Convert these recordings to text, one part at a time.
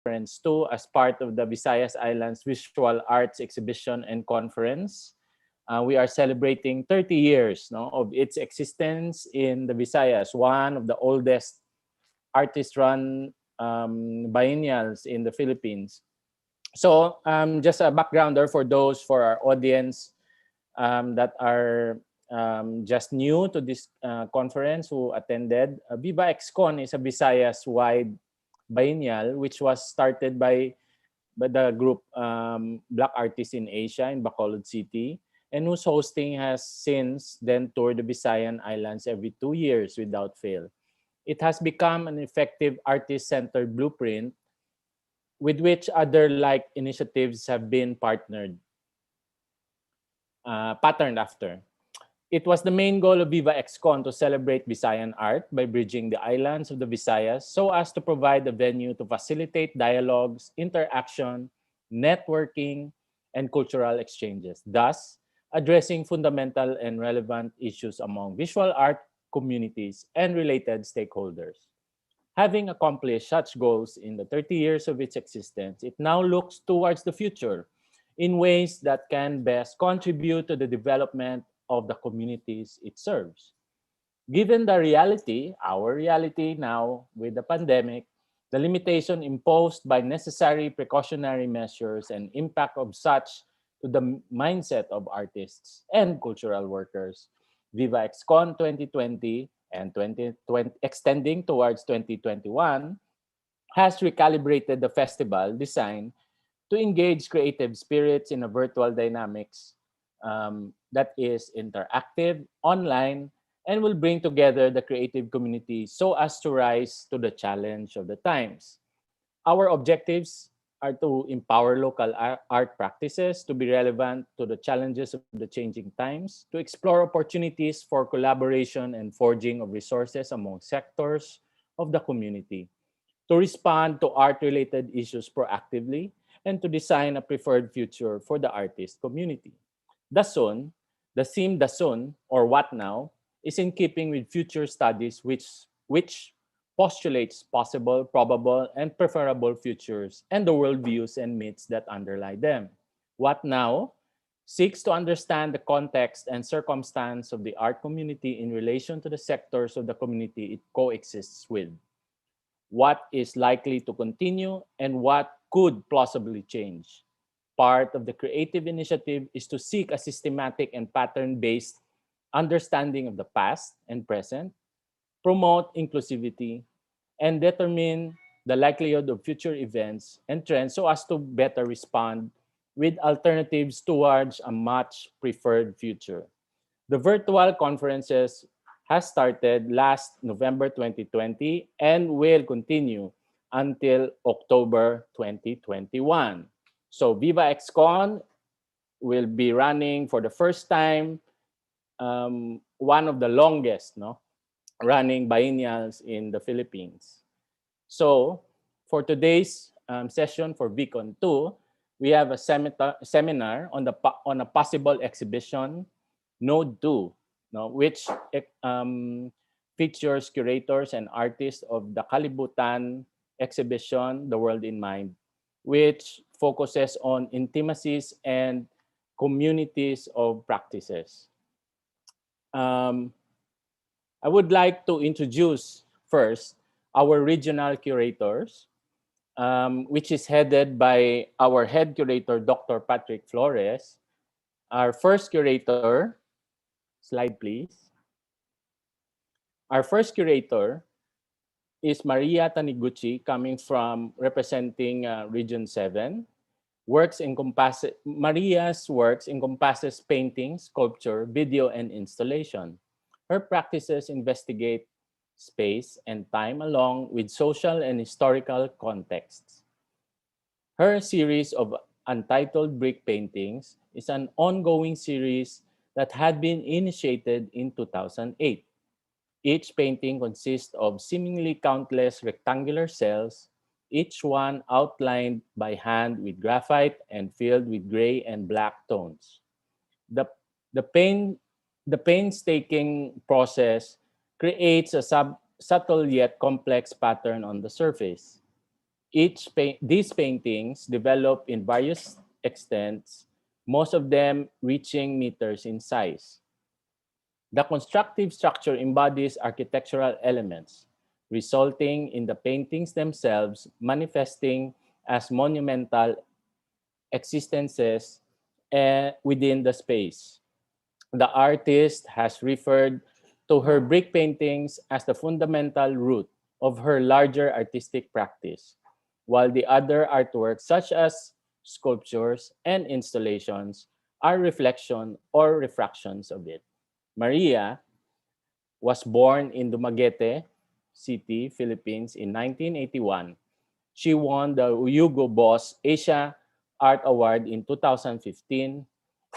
Conference 2 as part of the Visayas Islands Visual Arts Exhibition and Conference. We are celebrating 30 years, no, of its existence in the Visayas, one of the oldest artist-run biennials in the Philippines. So just a backgrounder for our audience that are just new to this conference who attended. VIVA ExCon is a Visayas-wide biennial which was started by the group Black Artists in Asia in Bacolod City, and whose hosting has since then toured the Visayan Islands every 2 years without fail. It has become an effective artist-centered blueprint with which other like initiatives have been patterned after. It was the main goal of Viva ExCon to celebrate Visayan art by bridging the islands of the Visayas so as to provide a venue to facilitate dialogues, interaction, networking, and cultural exchanges, thus addressing fundamental and relevant issues among visual art communities and related stakeholders. Having accomplished such goals in the 30 years of its existence, it now looks towards the future in ways that can best contribute to the development of the communities it serves. Given the reality, our reality now with the pandemic, the limitation imposed by necessary precautionary measures and impact of such to the mindset of artists and cultural workers, Viva ExCon 2020 and 2020 extending towards 2021 has recalibrated the festival design to engage creative spirits in a virtual dynamics that is interactive, online, and will bring together the creative community so as to rise to the challenge of the times. Our objectives are to empower local art practices to be relevant to the challenges of the changing times, to explore opportunities for collaboration and forging of resources among sectors of the community, to respond to art-related issues proactively, and to design a preferred future for the artist community. Dasun, the theme Dasun, or What Now, is in keeping with future studies which postulates possible, probable, and preferable futures and the worldviews and myths that underlie them. What Now seeks to understand the context and circumstance of the art community in relation to the sectors of the community it coexists with, what is likely to continue, and what could plausibly change. Part of the creative initiative is to seek a systematic and pattern-based understanding of the past and present, promote inclusivity, and determine the likelihood of future events and trends so as to better respond with alternatives towards a much preferred future. The virtual conferences has started last November 2020 and will continue until October 2021. So Viva ExCon will be running for the first time one of the longest running biennials in the Philippines. So for today's session for VCon 2, we have a seminar on a possible exhibition, Node 2, which features curators and artists of the Kalibutan exhibition, The World in Mind, which focuses on intimacies and communities of practices. I would like to introduce first our regional curators, which is headed by our head curator, Dr. Patrick Flores. Our first curator, slide please. Our first curator is Maria Taniguchi, coming from representing Region 7. Maria's works encompasses painting, sculpture, video, and installation. Her practices investigate space and time along with social and historical contexts. Her series of untitled brick paintings is an ongoing series that had been initiated in 2008. Each painting consists of seemingly countless rectangular cells, each one outlined by hand with graphite and filled with gray and black tones. The painstaking process creates a subtle yet complex pattern on the surface. These paintings develop in various extents, most of them reaching meters in size. The constructive structure embodies architectural elements, resulting in the paintings themselves manifesting as monumental existences within the space. The artist has referred to her brick paintings as the fundamental root of her larger artistic practice, while the other artworks, such as sculptures and installations, are reflection or refractions of it. Maria was born in Dumaguete City, Philippines in 1981. She won the Hugo Boss Asia Art Award in 2015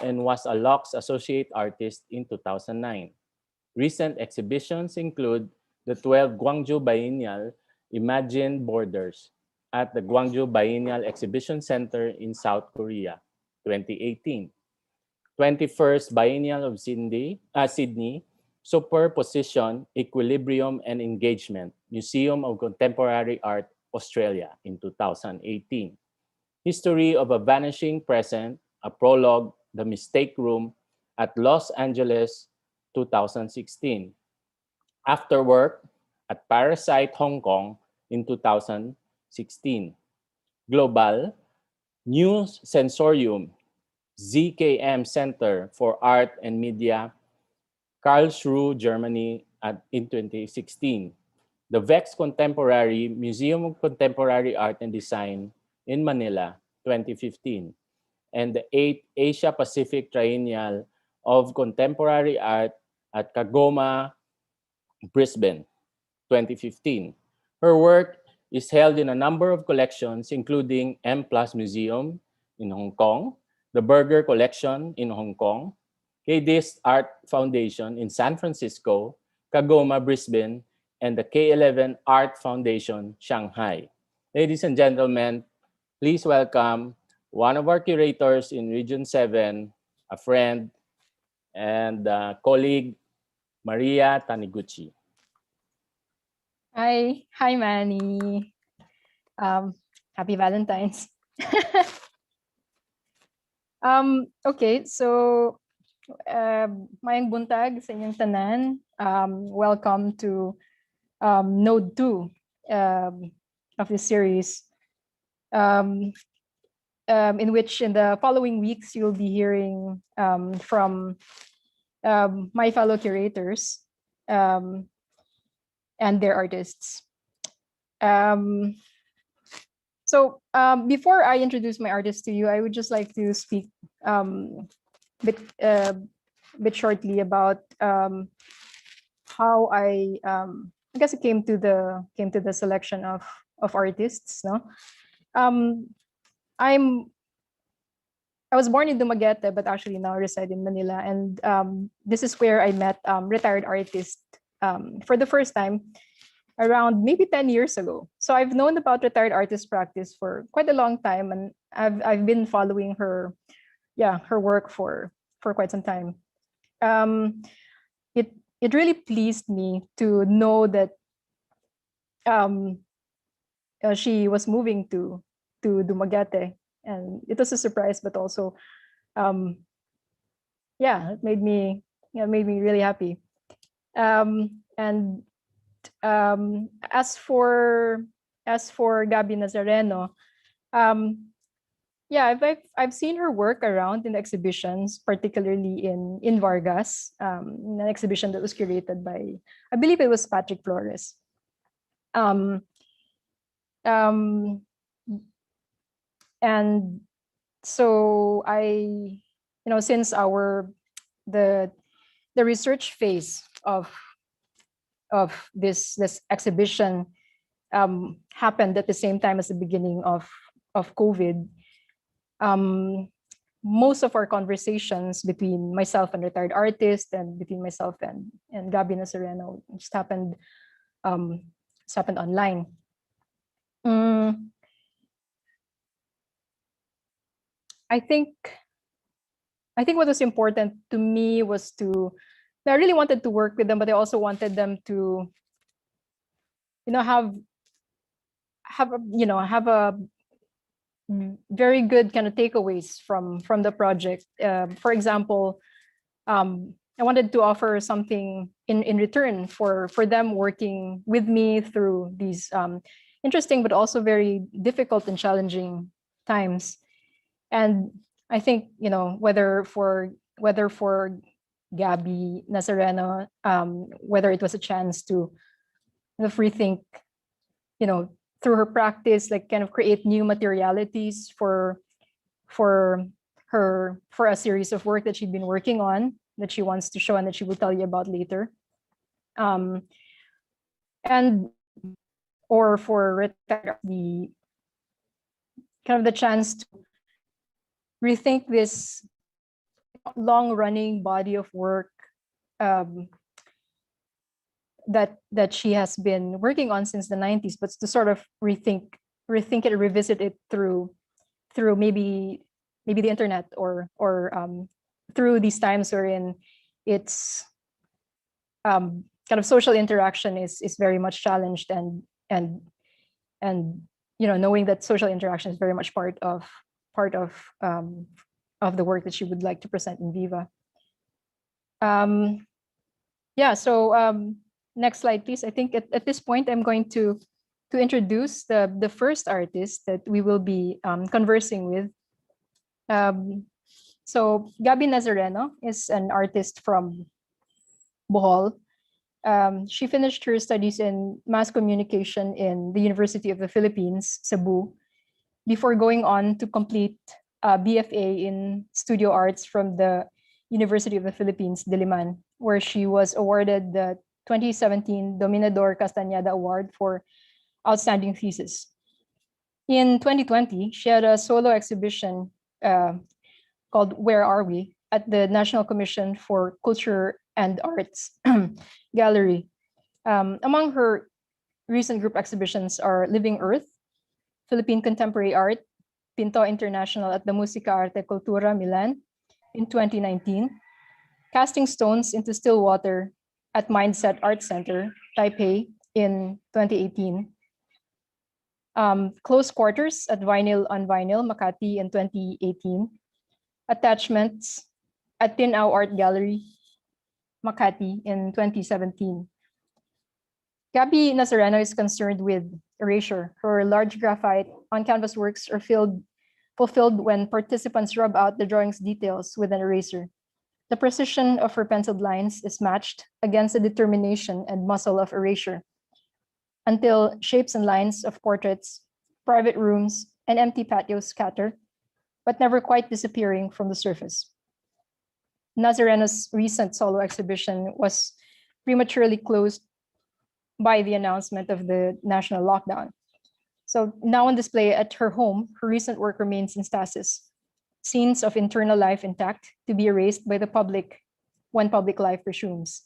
and was a Lux Associate Artist in 2009. Recent exhibitions include the 12th Gwangju Biennial Imagine Borders at the Gwangju Biennial Exhibition Center in South Korea, 2018. 21st Biennial of Sydney, Superposition, Equilibrium and Engagement, Museum of Contemporary Art, Australia in 2018. History of a Vanishing Present, a prologue, The Mistake Room at Los Angeles, 2016. Afterwork at Parasite, Hong Kong in 2016. Global, New Sensorium, ZKM Center for Art and Media, Karlsruhe, Germany in 2016. The Vex Contemporary Museum of Contemporary Art and Design in Manila, 2015. And the 8th Asia Pacific Triennial of Contemporary Art at Kagoma, Brisbane, 2015. Her work is held in a number of collections, including M Plus Museum in Hong Kong, the Berger Collection in Hong Kong, KDIS Art Foundation in San Francisco, Kagoma, Brisbane, and the K11 Art Foundation, Shanghai. Ladies and gentlemen, please welcome one of our curators in Region 7, a friend and colleague, Maria Taniguchi. Hi, Manny. Happy Valentine's. Okay, so mayang buntag sa inyong tanan. Welcome to Node 2 of this series, in which in the following weeks you'll be hearing from my fellow curators and their artists. So before I introduce my artist to you, I would just like to speak bit shortly about how I guess it came to the selection of artists. No, I was born in Dumaguete, but actually now reside in Manila, and this is where I met retired artists for the first time around maybe 10 years ago. So I've known about retired artist practice for quite a long time, and I've been following her work for quite some time. It really pleased me to know that she was moving to Dumaguete, and it was a surprise, but also it made me really happy. And as for Gabi Nasarena, I've seen her work around in exhibitions, particularly in Vargas, in an exhibition that was curated by, I believe it was Patrick Flores. And so I, since the research phase of this exhibition happened at the same time as the beginning of COVID, most of our conversations between myself and retired artists, and between myself and Gabi Nasarena, just happened online. I think what was important to me was I really wanted to work with them, but I also wanted them to, have have a very good kind of takeaways from the project. For example, I wanted to offer something in return for them working with me through these interesting but also very difficult and challenging times. And I think, whether for Gabi Nasarena, whether it was a chance to kind of rethink, through her practice, like kind of create new materialities for a series of work that she'd been working on, that she wants to show and that she will tell you about later. And or for the kind of the chance to rethink this long-running body of work that she has been working on since the 90s, but to sort of rethink it, revisit it through maybe the internet or through these times wherein it's kind of social interaction is very much challenged, and knowing that social interaction is very much part of the work that she would like to present in Viva. So next slide, please. I think at this point, I'm going to introduce the first artist that we will be conversing with. So Gabi Nasarena is an artist from Bohol. She finished her studies in mass communication in the University of the Philippines, Cebu, before going on to complete a BFA in studio arts from the University of the Philippines, Diliman, where she was awarded the 2017 Dominador Castañeda Award for Outstanding Thesis. In 2020, she had a solo exhibition called Where Are We at the National Commission for Culture and Arts Gallery. Among her recent group exhibitions are Living Earth, Philippine Contemporary Art, Pinto International at the Musica Arte Cultura Milan in 2019, Casting Stones into Still Water at Mindset Art Center, Taipei in 2018, Close Quarters at Vinyl on Vinyl, Makati in 2018, Attachments at Tinao Art Gallery, Makati in 2017. Gabi Nasarena is concerned with erasure. Her large graphite on-canvas works are fulfilled when participants rub out the drawing's details with an eraser. The precision of her penciled lines is matched against the determination and muscle of erasure, until shapes and lines of portraits, private rooms, and empty patios scatter, but never quite disappearing from the surface. Nazarena's recent solo exhibition was prematurely closed by the announcement of the national lockdown. So now on display at her home, her recent work remains in stasis, scenes of internal life intact to be erased by the public when public life resumes.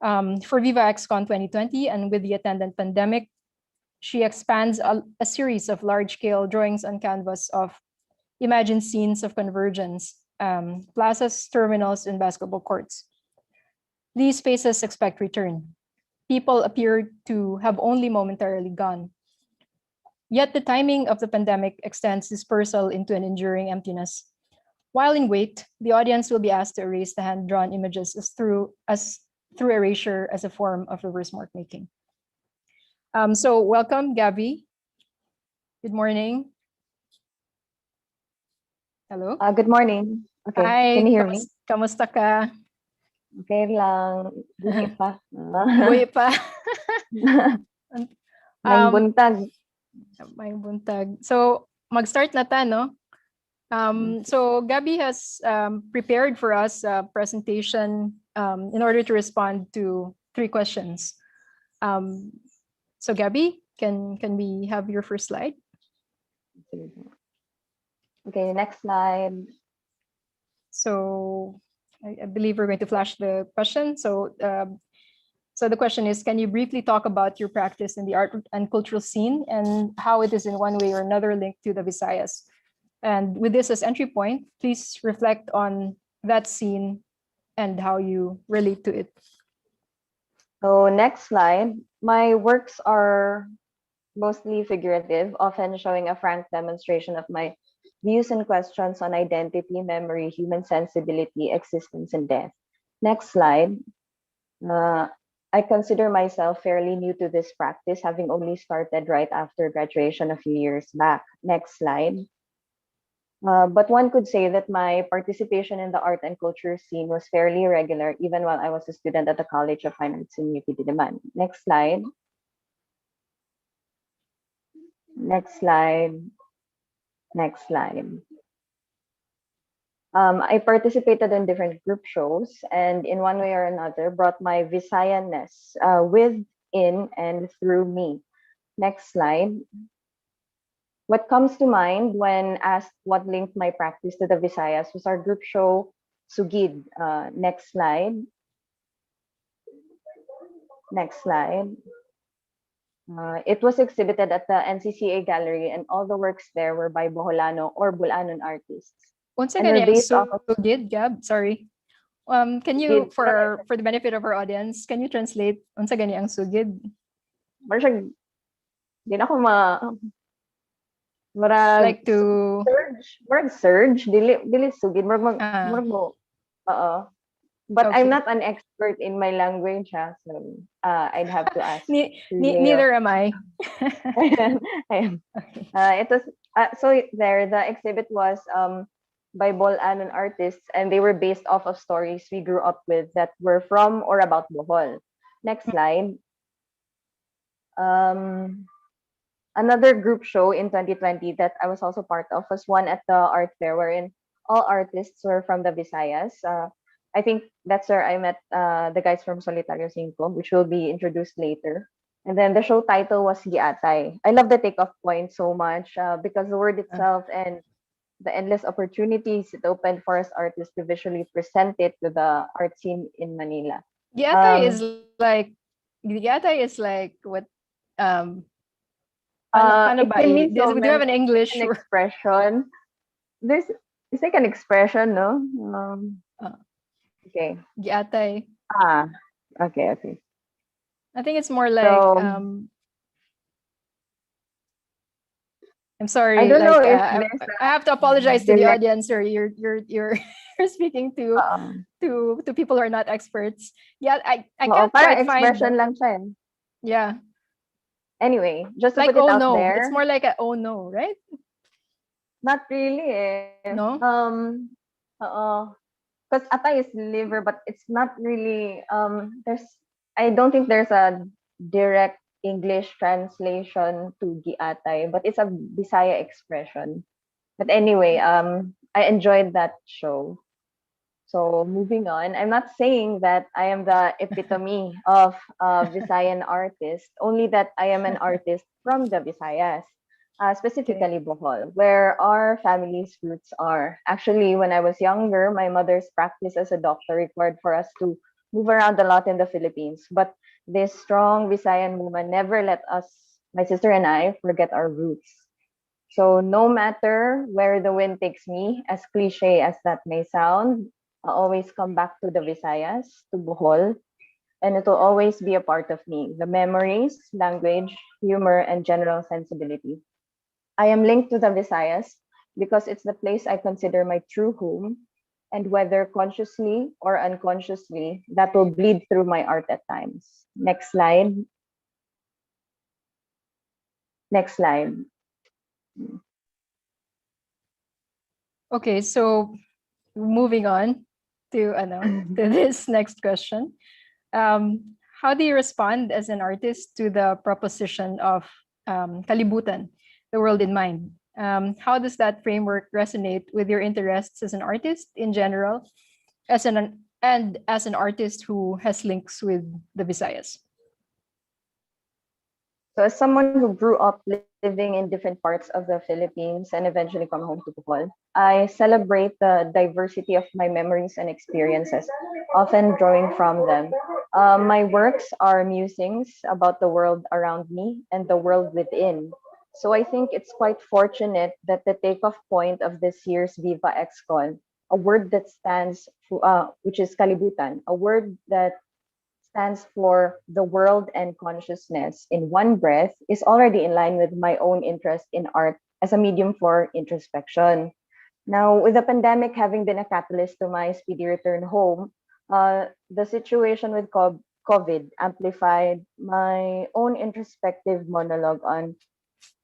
For VIVA ExCon 2020 and with the attendant pandemic, she expands a series of large-scale drawings on canvas of imagined scenes of convergence, plazas, terminals, and basketball courts. These spaces expect return. People appear to have only momentarily gone. Yet the timing of the pandemic extends dispersal into an enduring emptiness. While in wait, the audience will be asked to erase the hand-drawn images through erasure as a form of reverse mark making. So welcome, Gabi. Good morning. Hello. Good morning. Okay, Hi, can you hear me? Kamusta ka? Okay lang. Buhi pa. Buhay pa. May buntag. May buntag. So mag-start na ta, no? So Gabi has prepared for us a presentation in order to respond to 3 questions. So Gabi, can we have your first slide? Okay, next slide. So I believe we're going to flash the question. So the question is, can you briefly talk about your practice in the art and cultural scene and how it is in one way or another linked to the Visayas? And with this as entry point, please reflect on that scene and how you relate to it. So next slide. My works are mostly figurative, often showing a frank demonstration of my views and questions on identity, memory, human sensibility, existence, and death. Next slide. I consider myself fairly new to this practice, having only started right after graduation a few years back. Next slide. But one could say that my participation in the art and culture scene was fairly regular, even while I was a student at the College of Fine Arts in UP Diliman. Next slide. Next slide. Next slide. I participated in different group shows, and in one way or another brought my Visayanness with, in, and through me. Next slide. What comes to mind when asked what linked my practice to the Visayas was our group show, Sugid. Next slide. Next slide. It was exhibited at the NCCA Gallery, and all the works there were by Boholano or Bulanon artists. Once And again, we're yung based off of sugid, Gab, sorry. Can you, Sugid. for the benefit of our audience, can you translate once again yung sugid? Marag, di na ako marag Like to surge, dili sugid, marag mo, but Okay. I'm not an expert in my language, so I'd have to ask. Neither am I. I am. It was so there. The exhibit was by Bolanon artists, and they were based off of stories we grew up with that were from or about Bohol. Next slide. Another group show in 2020 that I was also part of was one at the art fair, wherein all artists were from the Visayas. I think that's where I met the guys from Solitario Cinco, which will be introduced later. And then the show title was Giatay. I love the takeoff point so much because the word itself and the endless opportunities it opened for us artists to visually present it to the art scene in Manila. Giatay is like what paano It ba? can mean Do so you have an English an word? expression. This is like an expression, no? Okay. Giatay. Okay. I think it's more like So I'm sorry. I don't know if I there's have to apologize to the direct- audience, or you're speaking to people who are not experts. Yeah, I can't para quite find expression lang siya. Yeah. Anyway, just to Like, put it oh out no, there. it's more like a oh no, right? Not really. No. Because atay is liver, but it's not really. I don't think there's a direct English translation to giatay, but it's a Bisaya expression. But anyway, I enjoyed that show. So moving on, I'm not saying that I am the epitome of Visayan artist, only that I am an artist from the Visayas, specifically Bohol, where our family's roots are. Actually, when I was younger, my mother's practice as a doctor required for us to move around a lot in the Philippines. But this strong Visayan woman never let us, my sister and I, forget our roots. So no matter where the wind takes me, as cliche as that may sound, I'll always come back to the Visayas, to Bohol, and it will always be a part of me. The memories, language, humor, and general sensibility. I am linked to the Visayas because it's the place I consider my true home, and whether consciously or unconsciously, that will bleed through my art at times. Next slide. Next slide. Okay, so moving on to to this next question. How do you respond as an artist to the proposition of Kalibutan, the world in mind? How does that framework resonate with your interests as an artist in general, as an artist who has links with the Visayas? So as someone who grew up living in different parts of the Philippines and eventually come home to Bohol, I celebrate the diversity of my memories and experiences, often drawing from them. My works are musings about the world around me and the world within. So I think it's quite fortunate that the takeoff point of this year's VIVA ExCon, a word that stands for, which is Kalibutan, a word that stands for the world and consciousness in one breath is already in line with my own interest in art as a medium for introspection. Now, with the pandemic having been a catalyst to my speedy return home, the situation with COVID amplified my own introspective monologue on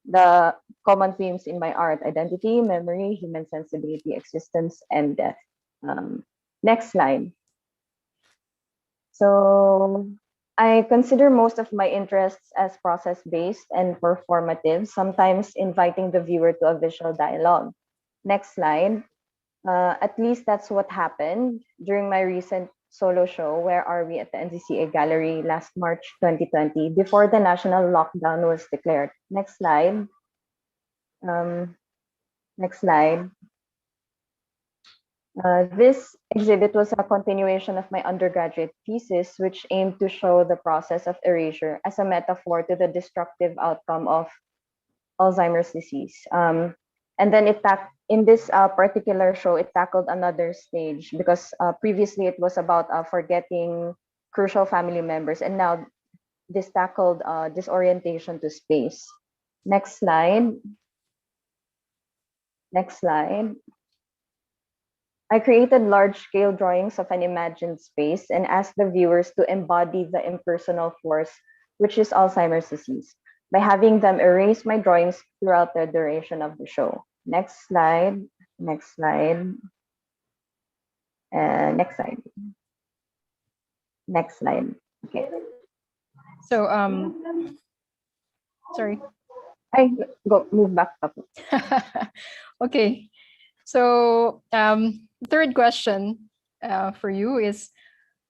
the common themes in my art: identity, memory, human sensibility, existence, and death. Next slide. So, I consider most of my interests as process based and performative, sometimes inviting the viewer to a visual dialogue. Next slide. At least that's what happened during my recent solo show, Where Are We, at the NCCA Gallery last March 2020, before the national lockdown was declared. Next slide. Next slide. This exhibit was a continuation of my undergraduate thesis, which aimed to show the process of erasure as a metaphor to the destructive outcome of Alzheimer's disease. And then in this particular show, it tackled another stage because previously it was about forgetting crucial family members, and now this tackled disorientation to space. Next slide. Next slide. I created large-scale drawings of an imagined space and asked the viewers to embody the impersonal force, which is Alzheimer's disease, by having them erase my drawings throughout the duration of the show. Next slide. Next slide. Next slide. Next slide. Okay. So, sorry. I move back up. Okay. So, third question for you is,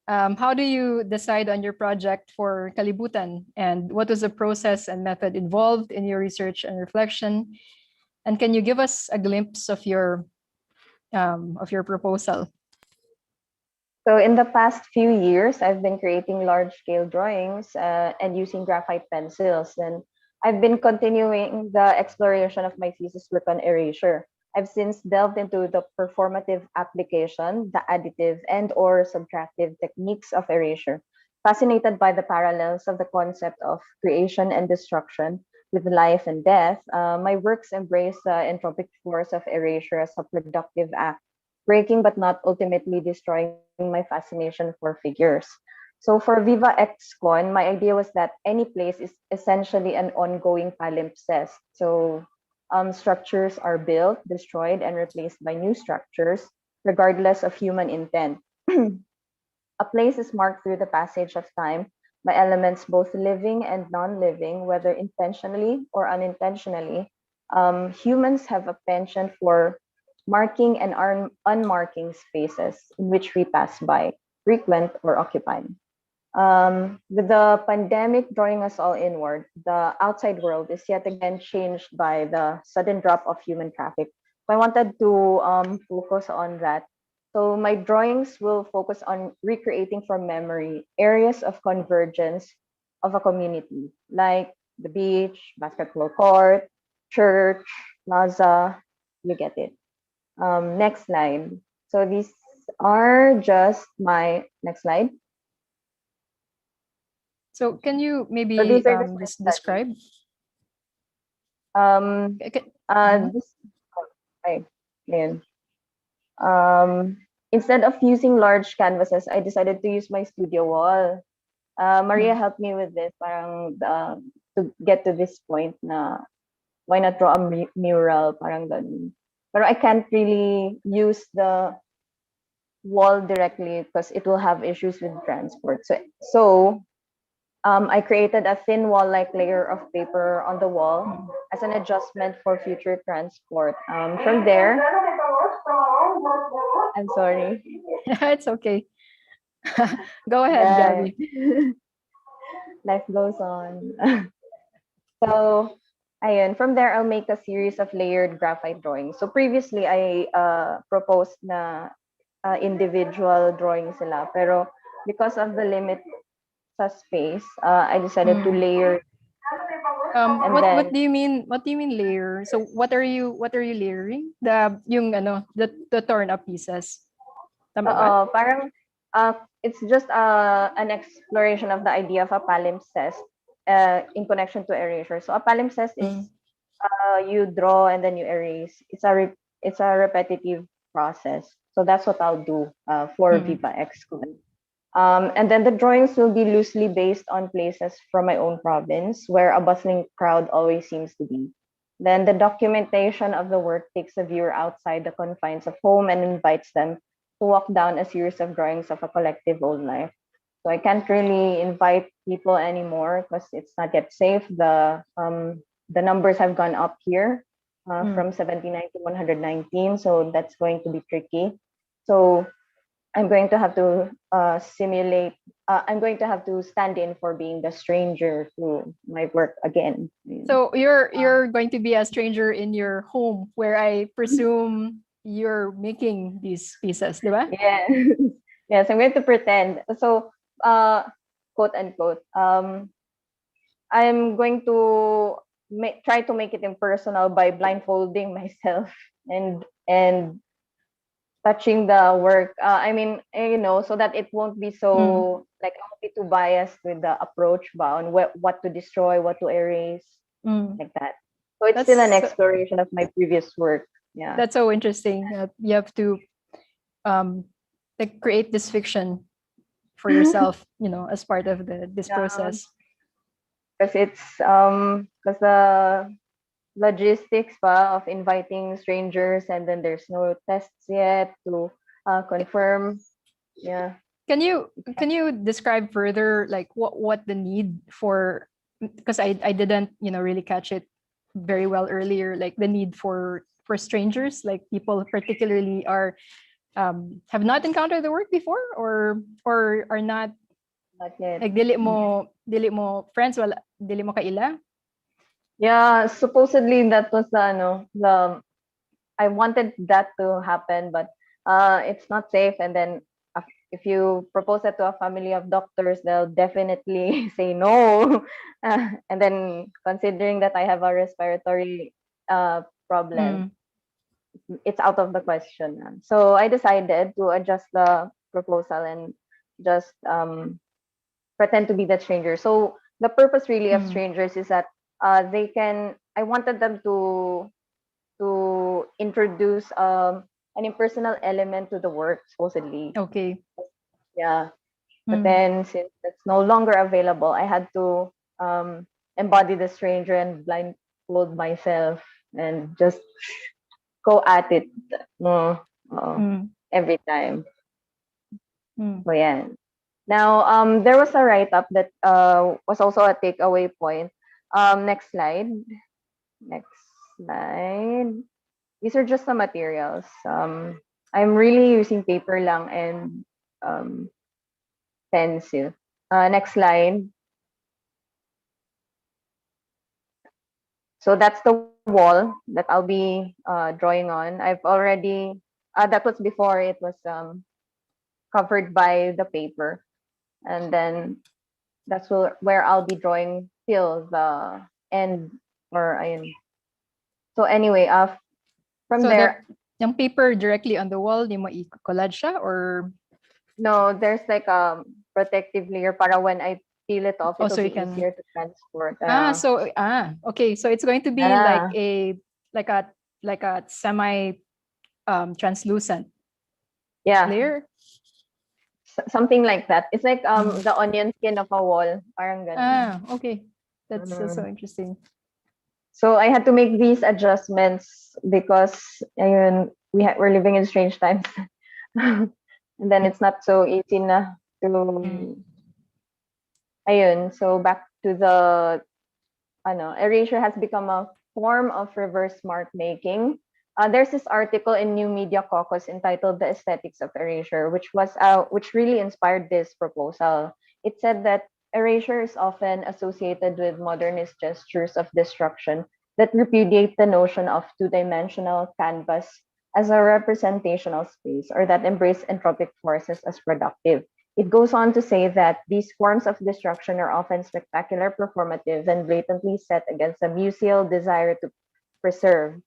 how do you decide on your project for Kalibutan, and what was the process and method involved in your research and reflection? And can you give us a glimpse of your proposal? So in the past few years, I've been creating large-scale drawings and using graphite pencils, and I've been continuing the exploration of my thesis work on erasure. I've since delved into the performative application, the additive and/or subtractive techniques of erasure, fascinated by the parallels of the concept of creation and destruction with life and death. My works embrace the entropic force of erasure as a productive act, breaking but not ultimately destroying my fascination for figures. So for Viva ExCon, my idea was that any place is essentially an ongoing palimpsest. So structures are built, destroyed, and replaced by new structures, regardless of human intent. A place is marked through the passage of time by elements both living and non-living, whether intentionally or unintentionally. Humans have a penchant for marking and unmarking spaces in which we pass by, frequent or occupied. With the pandemic drawing us all inward, the outside world is yet again changed by the sudden drop of human traffic. So I wanted to focus on that. So my drawings will focus on recreating from memory areas of convergence of a community, like the beach, basketball court, church, plaza, you get it. Next slide. So these are just my next slide. So can you maybe So these are just just describe? This, okay, ayan. Instead of using large canvases, I decided to use my studio wall. Maria helped me with this, parang to get to this point na why not draw a mural, parang ganun. But I can't really use the wall directly because it will have issues with transport. So I created a thin wall-like layer of paper on the wall as an adjustment for future transport. From there, I'm sorry. It's okay. Go ahead, Yeah. Gabi. Life goes on. So, ayun, from there, I'll make a series of layered graphite drawings. So previously, I proposed na individual drawings sila. Pero because of the limit sa space, I decided to layer. What do you mean? What do you mean layer? So what are you layering? The torn up pieces. Tama ba? Parang it's just an exploration of the idea of a palimpsest in connection to erasure. So a palimpsest is you draw and then you erase. It's a repetitive process. So that's what I'll do for VIVA ExCon. And then the drawings will be loosely based on places from my own province where a bustling crowd always seems to be. Then the documentation of the work takes a viewer outside the confines of home and invites them to walk down a series of drawings of a collective old life. So I can't really invite people anymore because it's not yet safe. The numbers have gone up here from 79 to 119, so that's going to be tricky. So I'm going to have to simulate. I'm going to have to stand in for being the stranger to my work again. So you're going to be a stranger in your home, where I presume you're making these pieces, di ba? Yeah. Yes, I'm going to pretend. So, quote unquote, I'm going to try to make it impersonal by blindfolding myself and touching the work. I mean, so that it won't be so like I won't be too biased with the approach on what to destroy, what to erase, like that. So it's still an exploration of my previous work. Yeah, that's so interesting. You have to like create this fiction for yourself, as part of this process. Because because the logistics of inviting strangers and then there's no tests yet to confirm. Yeah. Can you describe further like what the need for, because I didn't really catch it very well earlier, like the need for strangers, like people particularly are have not encountered the work before or are not yet. Like dili mo friends, wala dili mo kaila. Yeah, supposedly that was the I wanted that to happen, but it's not safe. And then if you propose that to a family of doctors, they'll definitely say no. And then considering that I have a respiratory problem, it's out of the question. So I decided to adjust the proposal and just pretend to be that stranger. So the purpose really of strangers is that I wanted them to introduce an impersonal element to the work, supposedly. Okay. Yeah. But then since it's no longer available, I had to embody the stranger and blindfold myself and just go at it every time. So yeah. Now there was a write-up that was also a takeaway point. Next slide. Next slide. These are just the materials. I'm really using paper lang and pencil. Next slide. So that's the wall that I'll be drawing on. I've already, that was before it was covered by the paper. And then that's where I'll be drawing till the end. So anyway, from so there. Yung paper directly on the wall, di mo i-collage siya or? No, there's like a protective layer para when I peel it off, it'll so be easier to transport. Okay. So it's going to be like a semi translucent layer. Something like that. It's like the onion skin of a wall. Parang ganun. Okay. That's so interesting. So I had to make these adjustments because we're living in strange times. And then it's not so easy na to ayun. So back to the erasure has become a form of reverse mark making. There's this article in New Media Caucus entitled "The Aesthetics of Erasure," which really inspired this proposal. It said that erasure is often associated with modernist gestures of destruction that repudiate the notion of two-dimensional canvas as a representational space, or that embrace entropic forces as productive. It goes on to say that these forms of destruction are often spectacular, performative, and blatantly set against the museal desire to preserve.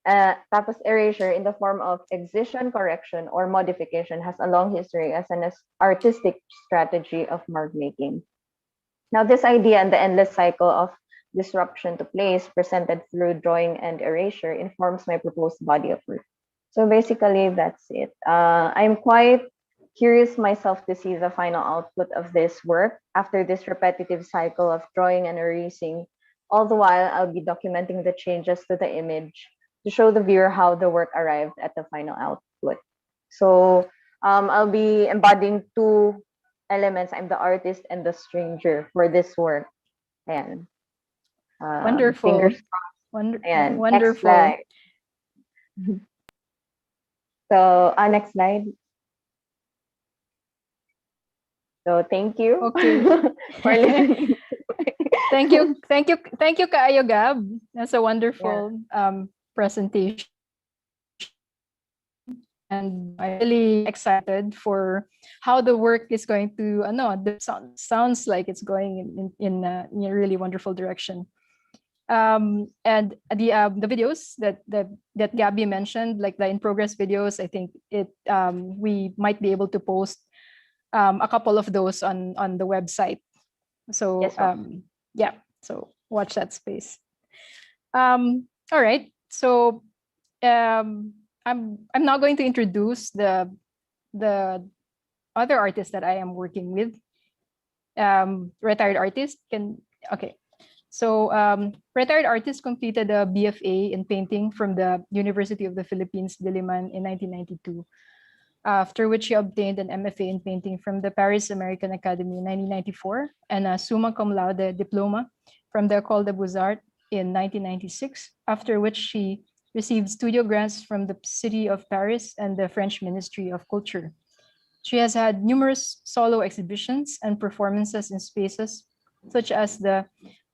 Tapos erasure in the form of excision, correction, or modification has a long history as an artistic strategy of mark making. Now, this idea and the endless cycle of disruption to place presented through drawing and erasure informs my proposed body of work. So basically, that's it. I'm quite curious myself to see the final output of this work after this repetitive cycle of drawing and erasing. All the while, I'll be documenting the changes to the image to show the viewer how the work arrived at the final output. So I'll be embodying two elements. I'm the artist and the stranger for this work. And Wonderful. fingers crossed. And next Wonderful. slide. So next slide. So thank you Okay. for listening. Thank you, Kaayo Gab. That's a wonderful presentation. And I'm really excited for how the work is going to, sounds like it's going in a really wonderful direction. And the videos that Gabby mentioned, like the in progress videos, I think we might be able to post a couple of those on the website. So Yes, so watch that space. All right. So I'm now going to introduce the other artist that I am working with. Retired artist So retired artist completed a BFA in painting from the University of the Philippines, Diliman in 1992. After which she obtained an MFA in painting from the Paris American Academy in 1994 and a summa cum laude diploma from the École des Beaux-Arts in 1996, after which she received studio grants from the City of Paris and the French Ministry of Culture. She has had numerous solo exhibitions and performances in spaces such as the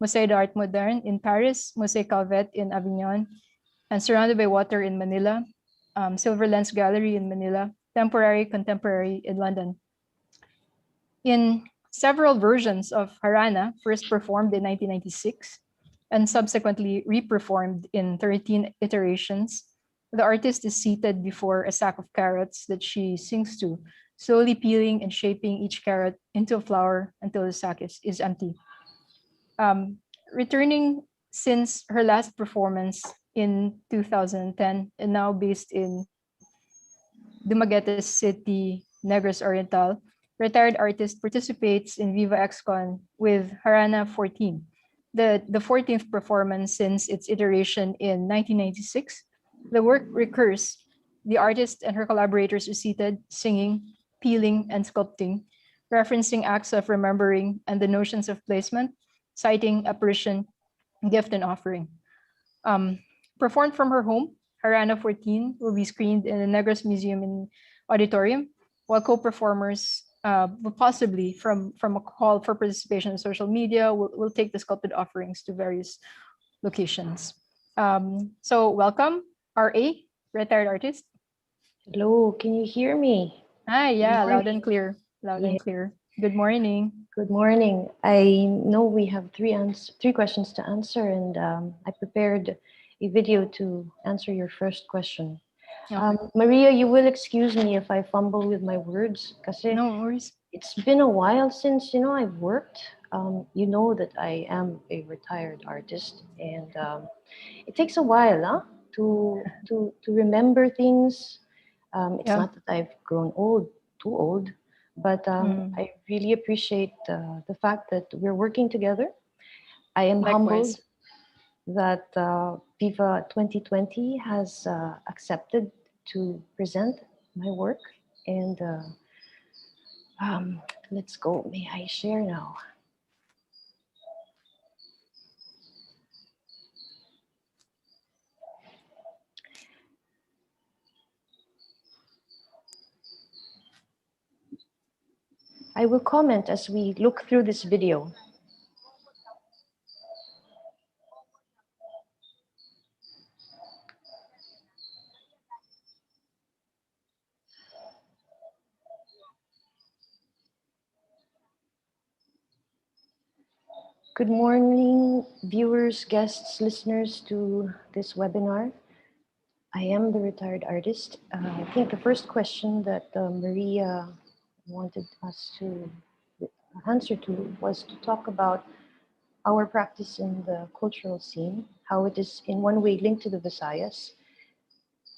Musée d'Art Moderne in Paris, Musée Calvet in Avignon, and Surrounded by Water in Manila, Silver Lens Gallery in Manila, Temporary Contemporary in London. In several versions of Harana, first performed in 1996 and subsequently reperformed in 13 iterations, the artist is seated before a sack of carrots that she sings to, slowly peeling and shaping each carrot into a flower until the sack is empty. Returning since her last performance in 2010 and now based in Dumaguete City, Negros Oriental, retired artist participates in VIVA ExCon with Harana 14, the 14th performance since its iteration in 1996. The work recurs. The artist and her collaborators are seated, singing, peeling, and sculpting, referencing acts of remembering and the notions of placement, citing, apparition, gift, and offering. Performed from her home, Harana 14 will be screened in the Negros Museum and Auditorium, while co-performers will possibly from a call for participation in social media will take the sculpted offerings to various locations. So welcome, RA, retired artist. Hello, can you hear me? Hi, yeah, loud and clear. Loud and clear. Good morning. Good morning. I know we have three questions to answer, and I prepared a video to answer your first question. Okay. Maria, you will excuse me if I fumble with my words, kasi No worries. it's been a while since I've worked. You know that I am a retired artist, and it takes a while, to remember things. It's not that I've grown too old, but I really appreciate the fact that we're working together. I am humbled that VIVA 2020 has accepted to present my work. And let's go. May I share now? I will comment as we look through this video. Good morning, viewers, guests, listeners to this webinar. I am the retired artist. I think the first question that Maria wanted us to answer to was to talk about our practice in the cultural scene, how it is in one way linked to the Visayas.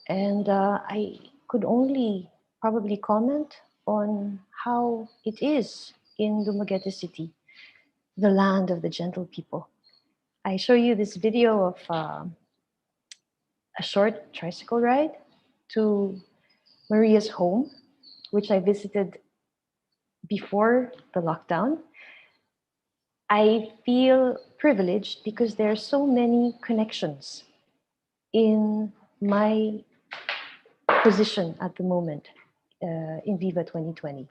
And I could only probably comment on how it is in Dumaguete City, the land of the gentle people. I show you this video of a short tricycle ride to Maria's home, which I visited before the lockdown. I feel privileged because there are so many connections in my position at the moment in Viva 2020.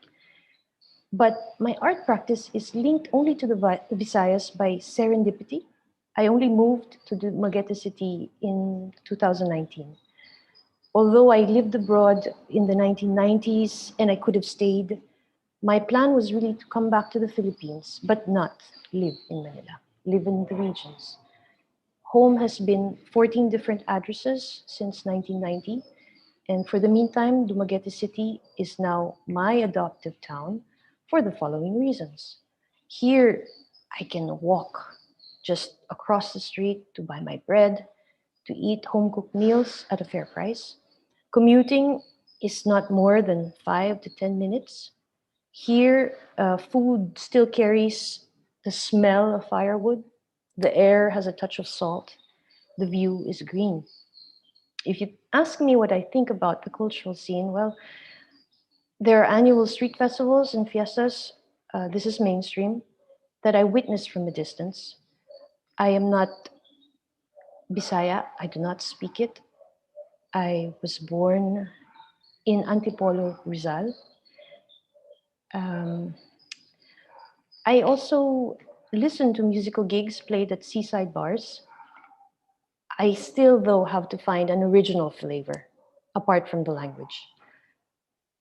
But my art practice is linked only to the Visayas by serendipity. I only moved to the Dumaguete City in 2019. Although I lived abroad in the 1990s and I could have stayed, my plan was really to come back to the Philippines, but not live in Manila, live in the regions. Home has been 14 different addresses since 1990. And for the meantime, Dumaguete City is now my adoptive town for the following reasons. Here, I can walk just across the street to buy my bread, to eat home-cooked meals at a fair price. Commuting is not more than 5 to 10 minutes. Here, food still carries the smell of firewood. The air has a touch of salt. The view is green. If you ask me what I think about the cultural scene, well, there are annual street festivals and fiestas. This is mainstream that I witness from a distance. I am not Bisaya. I do not speak it. I was born in Antipolo, Rizal. I also listen to musical gigs played at seaside bars. I still, though, have to find an original flavor apart from the language.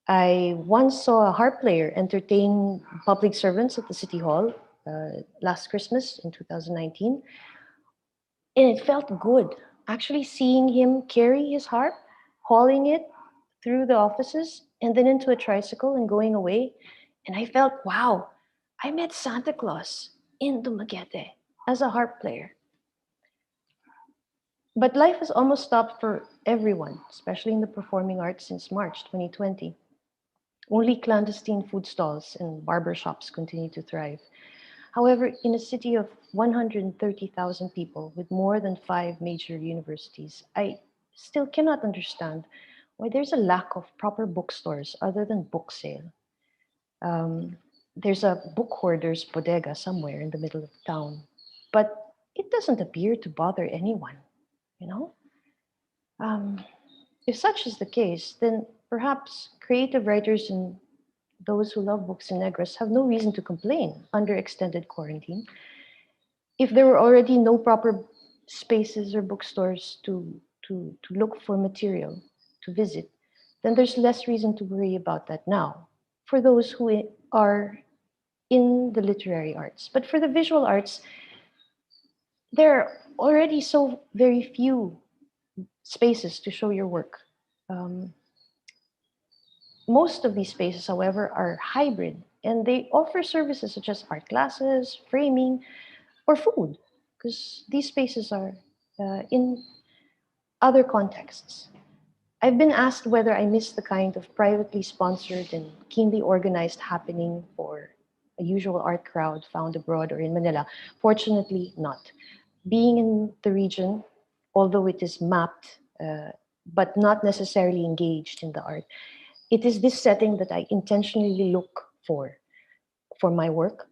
I once saw a harp player entertain public servants at the City Hall last Christmas in 2019. And it felt good, actually seeing him carry his harp, hauling it through the offices and then into a tricycle and going away. And I felt, wow, I met Santa Claus in Dumaguete as a harp player. But life has almost stopped for everyone, especially in the performing arts since March 2020. Only clandestine food stalls and barber shops continue to thrive. However, in a city of 130,000 people with more than 5 major universities, I still cannot understand why there's a lack of proper bookstores other than book sale. There's a book hoarder's bodega somewhere in the middle of town, but it doesn't appear to bother anyone, you know? If such is the case, then perhaps creative writers and those who love books in Negros have no reason to complain under extended quarantine. If there were already no proper spaces or bookstores to look for material to visit, then there's less reason to worry about that now for those who are in the literary arts. But for the visual arts, there are already so very few spaces to show your work. Most of these spaces, however, are hybrid and they offer services such as art classes, framing, or food, because these spaces are in other contexts. I've been asked whether I miss the kind of privately sponsored and keenly organized happening for a usual art crowd found abroad or in Manila. Fortunately, not. Being in the region, although it is mapped, but not necessarily engaged in the art, it is this setting that I intentionally look for my work.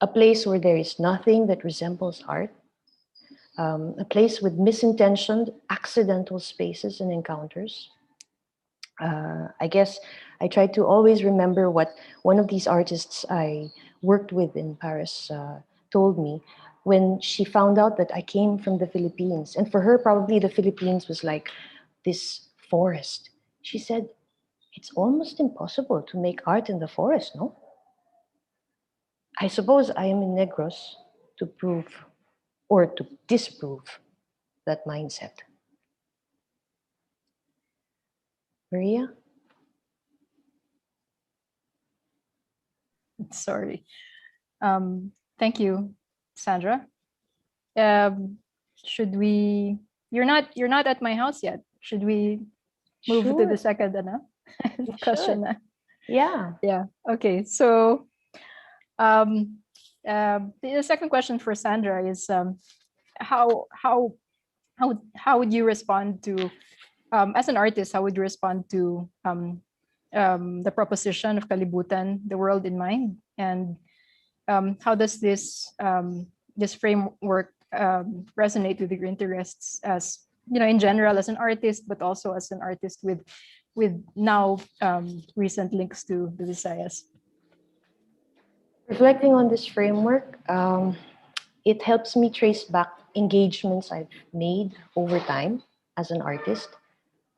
A place where there is nothing that resembles art, a place with misintentioned, accidental spaces and encounters. I guess I try to always remember what one of these artists I worked with in Paris told me when she found out that I came from the Philippines. And for her, probably the Philippines was like this forest. She said, it's almost impossible to make art in the forest, no? I suppose I am in Negros to prove or to disprove that mindset. Maria? Sorry. Thank you, Sandra. Should we? You're not at my house yet. Should we move to the Sure, second we question? should. Yeah. Yeah. Okay. So, the second question for Sandra is, how how how would you respond to, as an artist, how would you respond to the proposition of Kalibutan, the world in mind, and how does this framework resonate with your interests, as in general as an artist, but also as an artist with now recent links to the Visayas? Reflecting on this framework, it helps me trace back engagements I've made over time as an artist,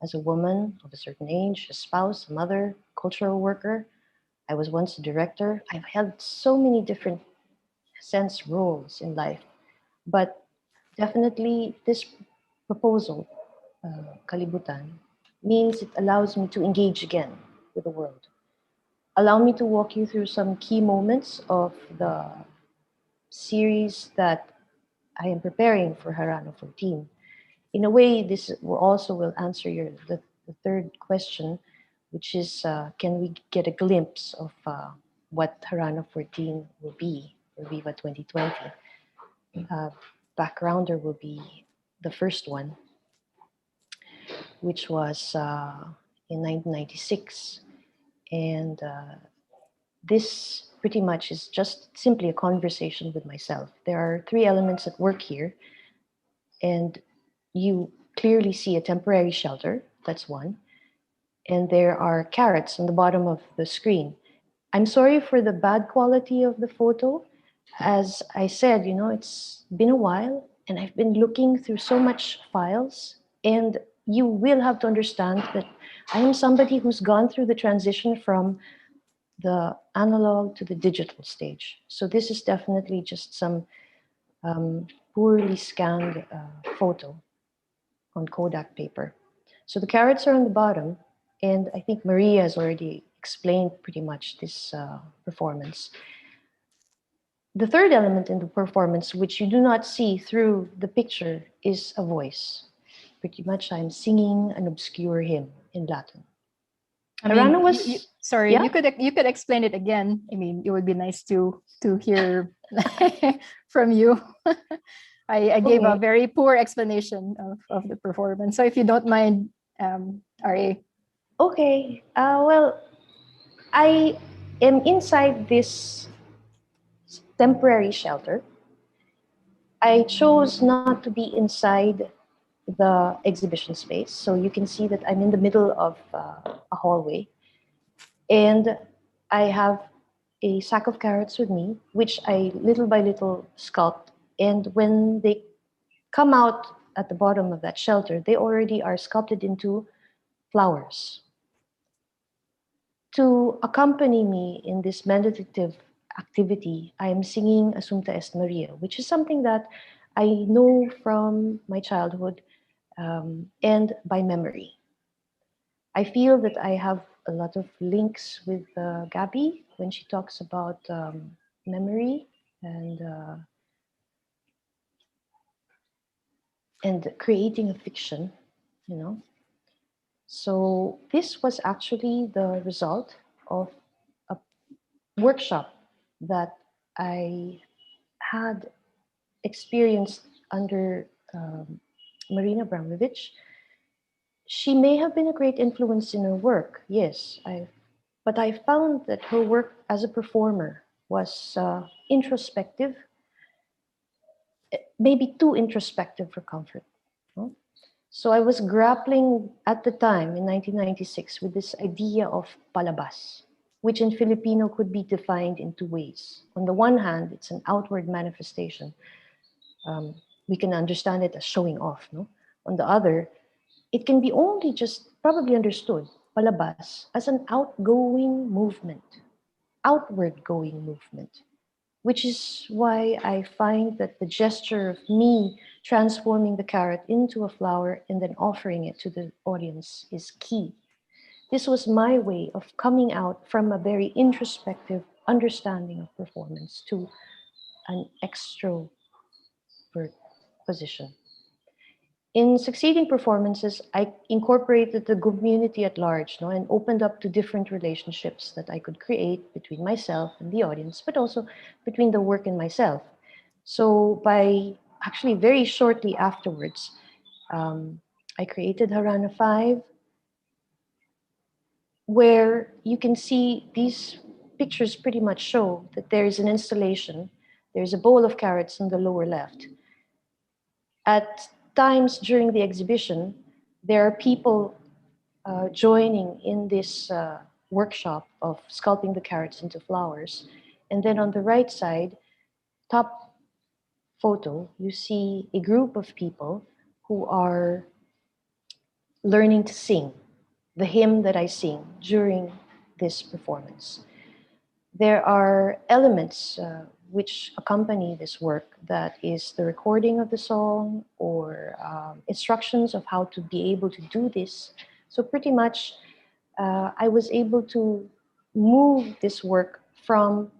as a woman of a certain age, a spouse, a mother, cultural worker. I was once a director. I've held so many different sense roles in life, but definitely this proposal, Kalibutan, means it allows me to engage again with the world. Allow me to walk you through some key moments of the series that I am preparing for Harano 14. In a way, this will answer the third question, which is, can we get a glimpse of what Harano 14 will be for Viva 2020? Backgrounder will be the first one, which was in 1996. And this pretty much is just simply a conversation with myself. There are three elements at work here, and you clearly see a temporary shelter. That's one. And there are carrots on the bottom of the screen. I'm sorry for the bad quality of the photo. As I said, it's been a while and I've been looking through so much files, and you will have to understand that I am somebody who's gone through the transition from the analog to the digital stage. So this is definitely just some poorly scanned photo on Kodak paper. So the carrots are on the bottom, and I think Maria has already explained pretty much this performance. The third element in the performance, which you do not see through the picture, is a voice. Pretty much I'm singing an obscure hymn in Latin. I mean, sorry, yeah? you could explain it again. I mean, it would be nice to hear from you. I gave a very poor explanation of the performance. So if you don't mind, RA. Okay. Well, I am inside this temporary shelter. I chose not to be inside the exhibition space. So you can see that I'm in the middle of a hallway. And I have a sack of carrots with me, which I little by little sculpt. And when they come out at the bottom of that shelter, they already are sculpted into flowers. To accompany me in this meditative activity, I am singing Assumpta Est Maria, which is something that I know from my childhood and by memory. I feel that I have a lot of links with Gabi when she talks about memory and creating a fiction, So this was actually the result of a workshop that I had experienced under Marina Brownwood. She may have been a great influence in her work, yes, but I found that her work as a performer was introspective, maybe too introspective for comfort. No? So I was grappling at the time in 1996 with this idea of palabas, which in Filipino could be defined in two ways. On the one hand, it's an outward manifestation. We can understand it as showing off. No? On the other, it can be only just probably understood, palabas, as an outgoing movement, outward going movement, which is why I find that the gesture of me transforming the carrot into a flower and then offering it to the audience is key. this was my way of coming out from a very introspective understanding of performance to an extrovert position. In succeeding performances, I incorporated the community at large, no, and opened up to different relationships that I could create between myself and the audience, but also between the work and myself. So by actually very shortly afterwards, I created Harana 5, where you can see these pictures pretty much show that there is an installation. There's a bowl of carrots on the lower left. At times during the exhibition, there are people joining in this workshop of sculpting the carrots into flowers. And then on the right side, top photo, you see a group of people who are learning to sing the hymn that I sing during this performance. There are elements which accompany this work, that is the recording of the song or instructions of how to be able to do this. So pretty much I was able to move this work from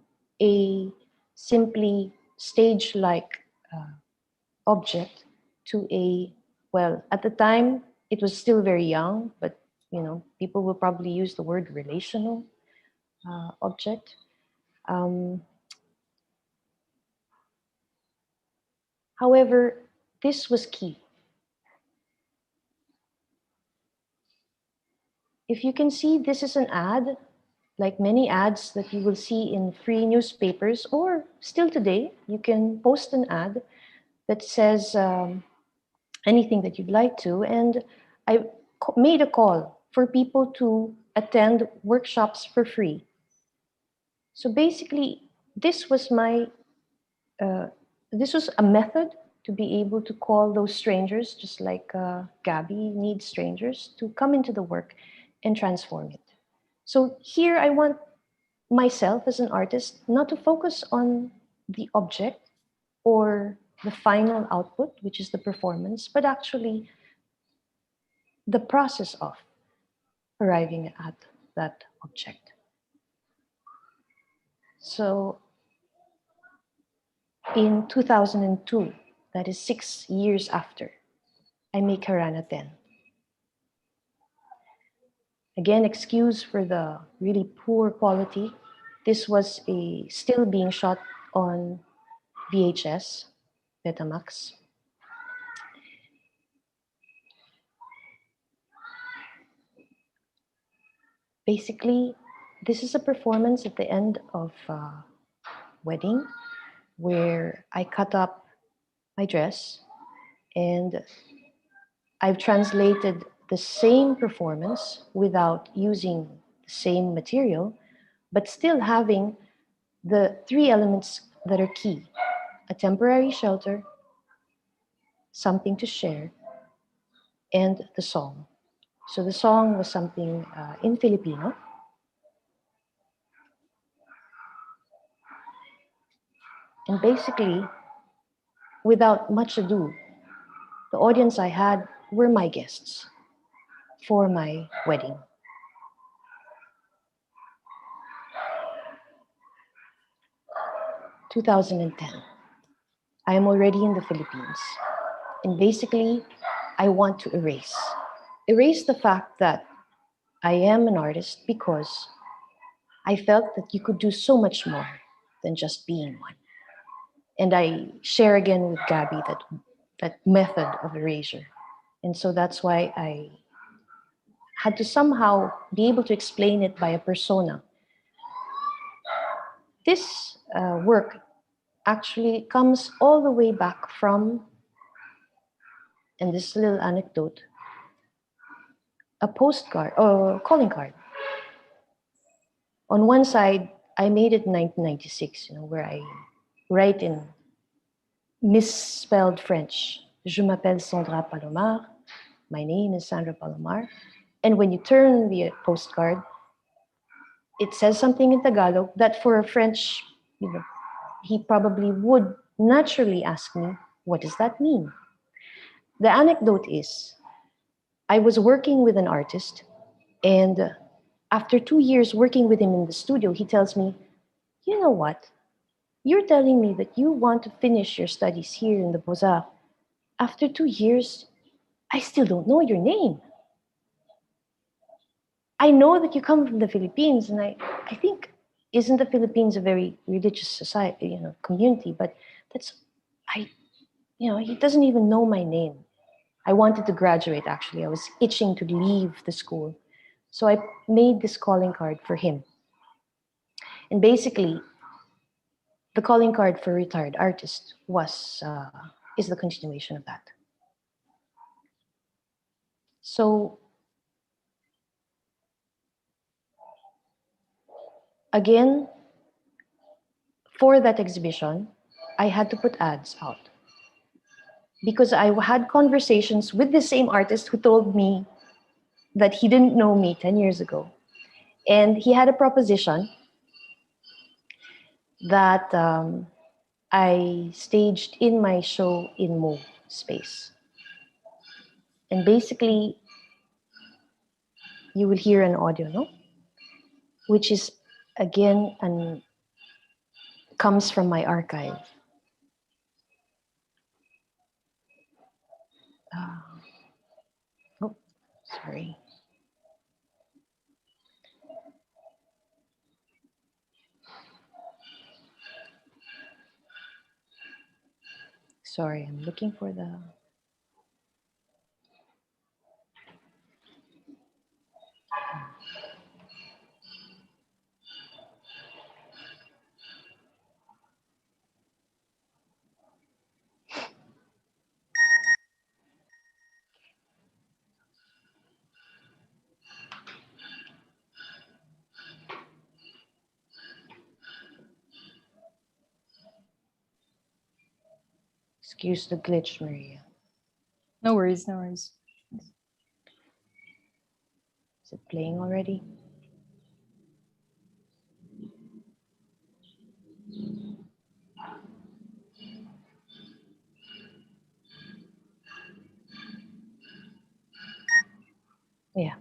a simply stage-like object to a, well, at the time it was still very young, but people will probably use the word relational object. However, this was key. If you can see, this is an ad, like many ads that you will see in free newspapers, or still today, you can post an ad that says anything that you'd like to. And I made a call for people to attend workshops for free. So basically, this was a method to be able to call those strangers, just like Gabi needs strangers to come into the work and transform it. So here I want myself as an artist not to focus on the object or the final output, which is the performance, but actually the process of arriving at that object. So in 2002, that is 6 years after, I make Harana 10. Again, excuse for the really poor quality. This was still being shot on VHS, Betamax. Basically, this is a performance at the end of a wedding where I cut up my dress and I've translated the same performance without using the same material, but still having the 3 elements that are key: a temporary shelter, something to share, and the song. So the song was something in Filipino. And basically, without much ado, the audience I had were my guests for my wedding. In 2010. I am already in the Philippines. And basically, I want to erase the fact that I am an artist, because I felt that you could do so much more than just being one. And I share again with Gabi that method of erasure. And so that's why I had to somehow be able to explain it by a persona. This work actually comes all the way back from, and this little anecdote, a postcard or calling card. On one side, I made it in 1996, where I write in misspelled French, Je m'appelle Sandra Palomar. My name is Sandra Palomar. And when you turn the postcard, it says something in Tagalog that for a French, he probably would naturally ask me, what does that mean? The anecdote is, I was working with an artist And after 2 years working with him in the studio, he tells me, you know what? You're telling me that you want to finish your studies here in the Beaux-Arts. After 2 years, I still don't know your name. I know that you come from the Philippines, and I think, isn't the Philippines a very religious society, community? But he doesn't even know my name. I wanted to graduate, actually. I was itching to leave the school. So I made this calling card for him. And basically, the calling card for retired artists is the continuation of that. So again, for that exhibition, I had to put ads out because I had conversations with the same artist who told me that he didn't know me 10 years ago. And he had a proposition that I staged in my show in Mo space. And basically, you will hear an audio, no? Which is, again, comes from my archive. Oh, sorry. Sorry, I'm looking for the... Excuse the glitch, Maria. No worries, no worries. Is it playing already? Yeah.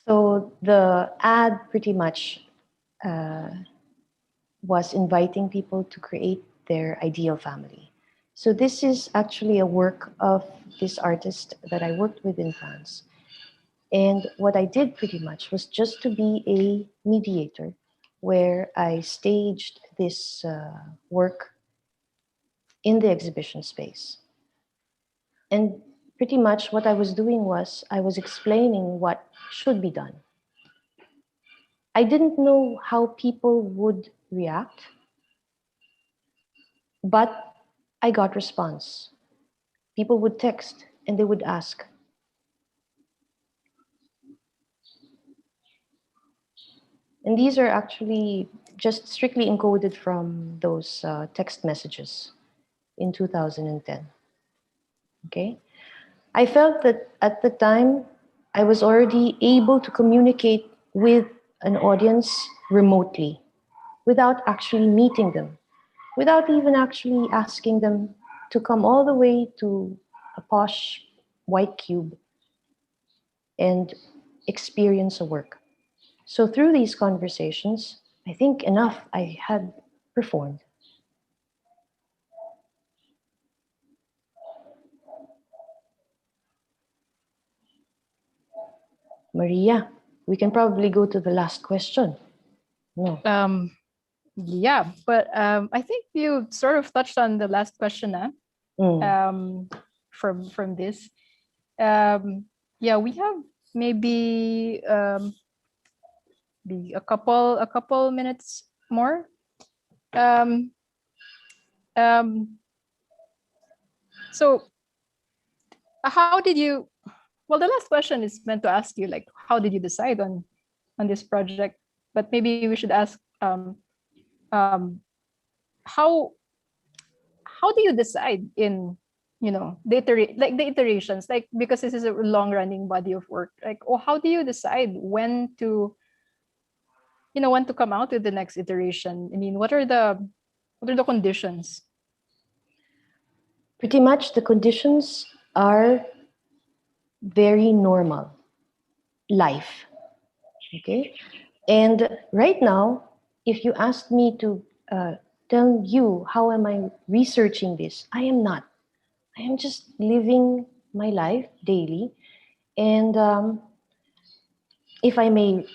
So the ad pretty much was inviting people to create their ideal family. So this is actually a work of this artist that I worked with in France. And what I did pretty much was just to be a mediator where I staged this work in the exhibition space. And pretty much what I was doing was I was explaining what should be done. I didn't know how people would react, but I got response. People would text and they would ask. And these are actually just strictly encoded from those text messages in 2010. Okay? I felt that at the time, I was already able to communicate with an audience remotely without actually meeting them, without even actually asking them to come all the way to a posh white cube and experience a work. So through these conversations, I think enough I had performed. Maria, we can probably go to the last question. No. Yeah, but I think you sort of touched on the last question, from this. Yeah, we have maybe a couple minutes more. So how did you? Well, the last question is meant to ask you, like, how did you decide on this project? But maybe we should ask how do you decide in the iterations, like, because this is a long running body of work, like, oh, how do you decide when to come out with the next iteration? I mean, what are the conditions? Pretty much the conditions are very normal life. Okay? And right now, if you ask me to tell you how am I researching this, I am not. I am just living my life daily. And if I may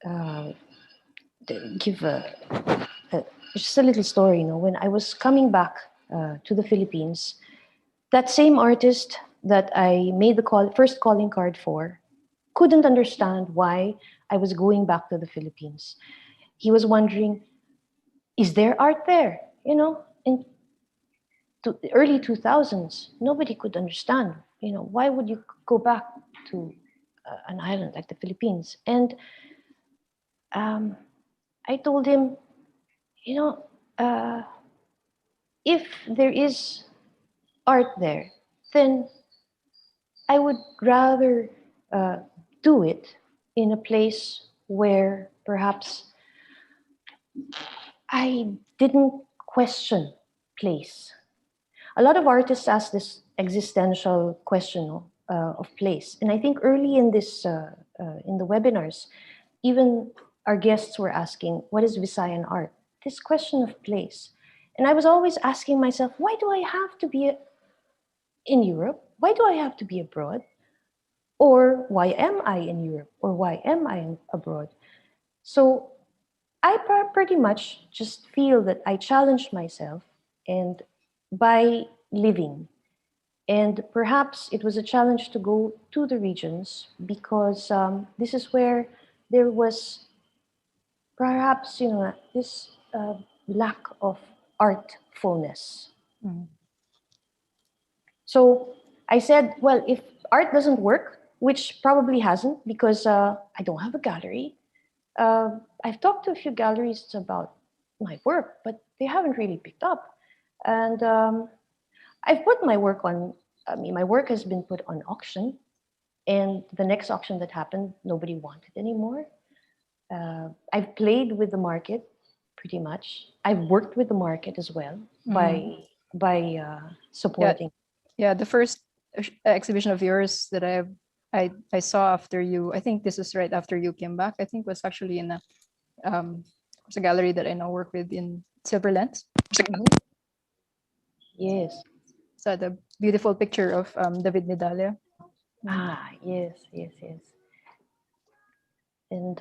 uh, give just a little story, when I was coming back to the Philippines, that same artist that I made the first calling card for couldn't understand why I was going back to the Philippines. He was wondering, is there art there? In the early 2000s, nobody could understand, why would you go back to an island like the Philippines? And I told him, you know, uh, if there is art there, then I would rather do it in a place where perhaps I didn't question place. A lot of artists ask this existential question of place, and I think early in in the webinars, even our guests were asking, "What is Visayan art?" This question of place, and I was always asking myself, "Why do I have to be in Europe? Why do I have to be abroad? Or why am I in Europe? Or why am I abroad?" So I pretty much just feel that I challenged myself and by living. And perhaps it was a challenge to go to the regions because this is where there was perhaps, this lack of artfulness. Mm. So I said, well, if art doesn't work, which probably hasn't because I don't have a gallery, I've talked to a few galleries about my work, but they haven't really picked up. And I've put my work my work has been put on auction. And the next auction that happened, nobody wanted anymore. I've played with the market pretty much. I've worked with the market as well by supporting. Yeah, the first exhibition of yours that I saw after you, I think this is right after you came back, I think was actually in it's a gallery that I now work with in Silver Lens. Mhm. Yes. So the beautiful picture of David Nidalia. Ah, yes, yes, yes. And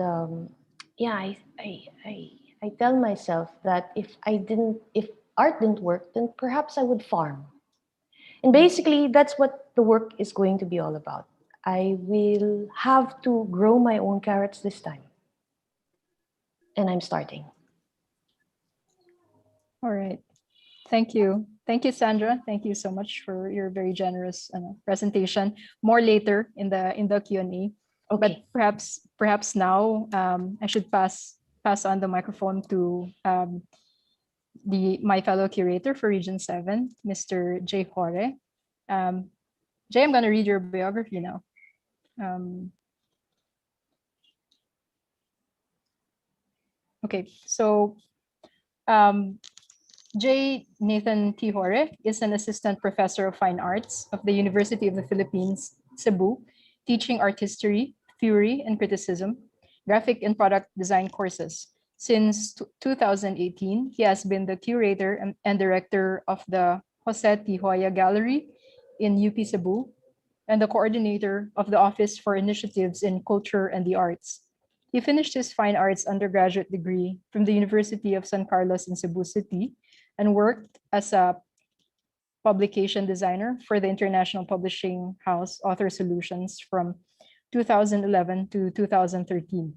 yeah, I tell myself that if art didn't work, then perhaps I would farm. And basically, that's what the work is going to be all about. I will have to grow my own carrots this time. And I'm starting. All right. Thank you. Thank you, Sandra. Thank you so much for your very generous presentation. More later in the Q&A. Okay. But perhaps now I should pass on the microphone to my fellow curator for Region 7, Mr. Jay Hore. Jay, I'm going to read your biography now. Okay, so Jaynathan Tihore is an assistant professor of fine arts of the University of the Philippines, Cebu, teaching art history, theory and criticism, graphic and product design courses. Since 2018, he has been the curator and director of the Jose Tihoya Gallery in UP Cebu and the coordinator of the Office for Initiatives in Culture and the Arts. He finished his fine arts undergraduate degree from the University of San Carlos in Cebu City and worked as a publication designer for the international publishing house Author Solutions from 2011 to 2013.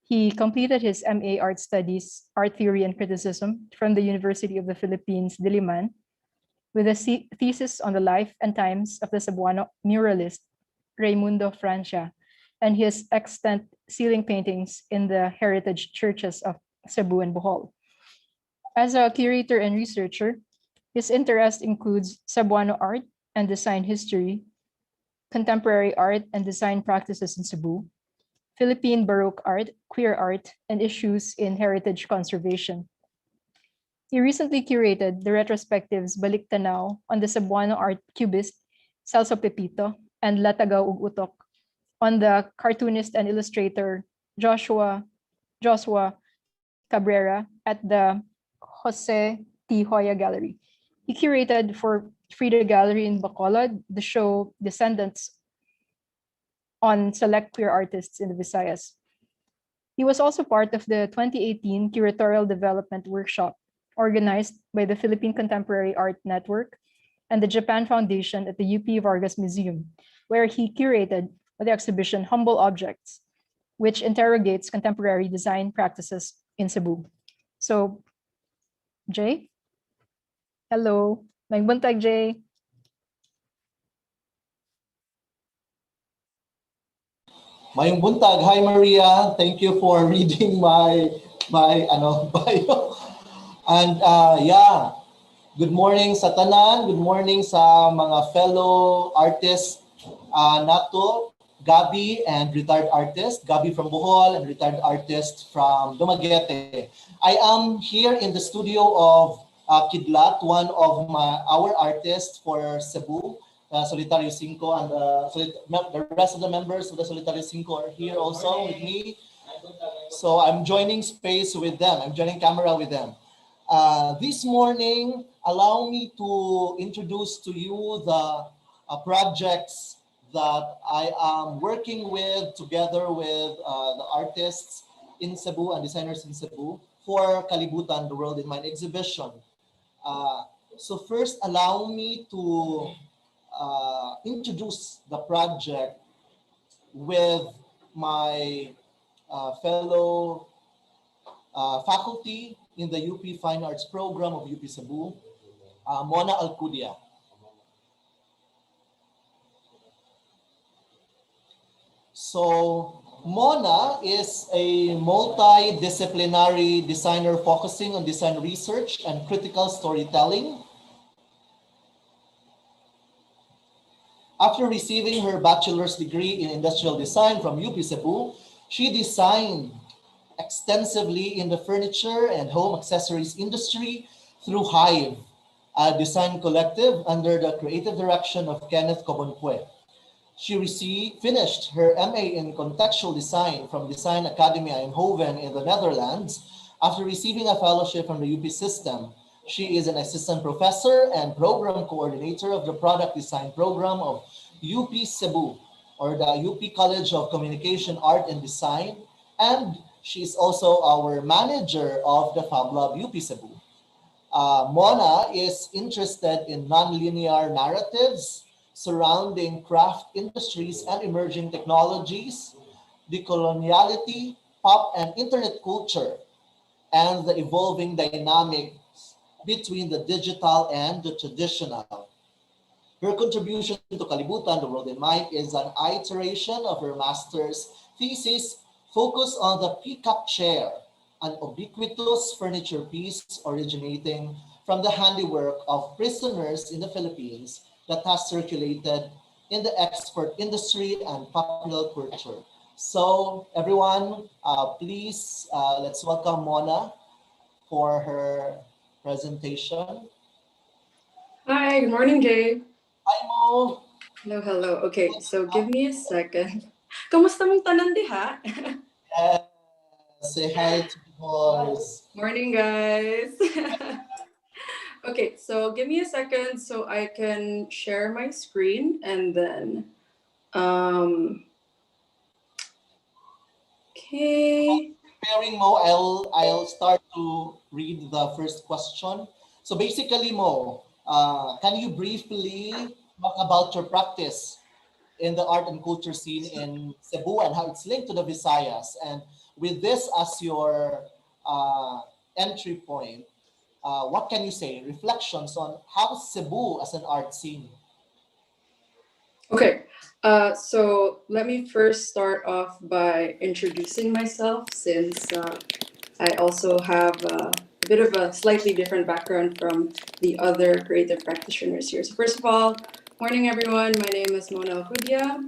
He completed his MA Art Studies, Art Theory and Criticism from the University of the Philippines, Diliman, with a thesis on the life and times of the Cebuano muralist Raimundo Francia and his extant ceiling paintings in the heritage churches of Cebu and Bohol. As a curator and researcher, his interest includes Cebuano art and design history, contemporary art and design practices in Cebu, Philippine Baroque art, queer art, and issues in heritage conservation. He recently curated the retrospectives Balik Tanaw on the Cebuano art cubist Celso Pepito and Latagaw ug Utok on the cartoonist and illustrator Joshua Cabrera at the Jose T. Hoya Gallery. He curated for Frida Gallery in Bacolod the show Descendants on select queer artists in the Visayas. He was also part of the 2018 Curatorial Development Workshop organized by the Philippine Contemporary Art Network and the Japan Foundation at the UP Vargas Museum, where he curated the exhibition Humble Objects, which interrogates contemporary design practices in Cebu. So, Jay? Hello. Magandang buntag, Jay. Mayong buntag. Hi, Maria. Thank you for reading my bio. And yeah, good morning sa tanan. Good morning sa mga fellow artists nato, Gabi and retired artist, Gabi from Bohol and retired artist from Dumaguete. I am here in the studio of Kidlat, one of our artists for Cebu, Solitario Cinco, and the rest of the members of the Solitario Cinco are here also with me. So I'm joining space with them. I'm joining camera with them. This morning, allow me to introduce to you the projects that I am working with together with the artists in Cebu and designers in Cebu for Kalibutan, the World in Mind exhibition. So first, allow me to introduce the project with my fellow faculty in the UP Fine Arts program of UP Cebu, Mona Alcudia. So Mona is a multidisciplinary designer focusing on design research and critical storytelling. After receiving her bachelor's degree in industrial design from UP Cebu, she designed extensively in the furniture and home accessories industry through Hive, a design collective under the creative direction of Kenneth Cobonque. She finished her MA in contextual design from Design Academy Eindhoven in the Netherlands. After receiving a fellowship from the UP system, she is an assistant professor and program coordinator of the product design program of UP Cebu, or the UP College of Communication, Art and Design, and she is also our manager of the Fab Lab UP Cebu. Mona is interested in nonlinear narratives surrounding craft industries and emerging technologies, decoloniality, pop and internet culture, and the evolving dynamics between the digital and the traditional. Her contribution to Kalibutan, the World in Mind, is an iteration of her master's thesis focused on the peacock chair, an ubiquitous furniture piece originating from the handiwork of prisoners in the Philippines that has circulated in the export industry and popular culture. So everyone, please, let's welcome Mona for her presentation. Hi, good morning, Jay. Hi, Mo. Hello, hello. Okay, so give me a second. Kamusta mong tanan diha? Say hi to the boys. Morning, guys. Okay, so give me a second so I can share my screen and then, okay. Preparing, Mo, I'll start to read the first question. So basically, Mo, can you briefly talk about your practice in the art and culture scene in Cebu and how it's linked to the Visayas? And with this as your entry point, what can you say? Reflections on how Cebu as an art scene? Okay, so let me first start off by introducing myself, since I also have a bit of a slightly different background from the other creative practitioners here. So first of all, morning everyone, my name is Mona Alcudia,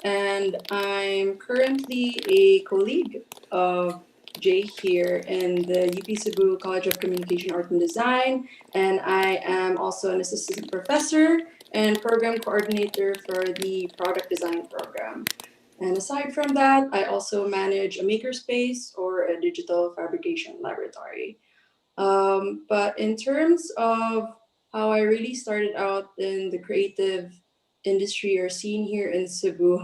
and I'm currently a colleague of Jay here in the UP Cebu College of Communication, Art and Design, and I am also an assistant professor and program coordinator for the product design program. And aside from that, I also manage a makerspace or a digital fabrication laboratory. But in terms of how I really started out in the creative industry or scene here in Cebu,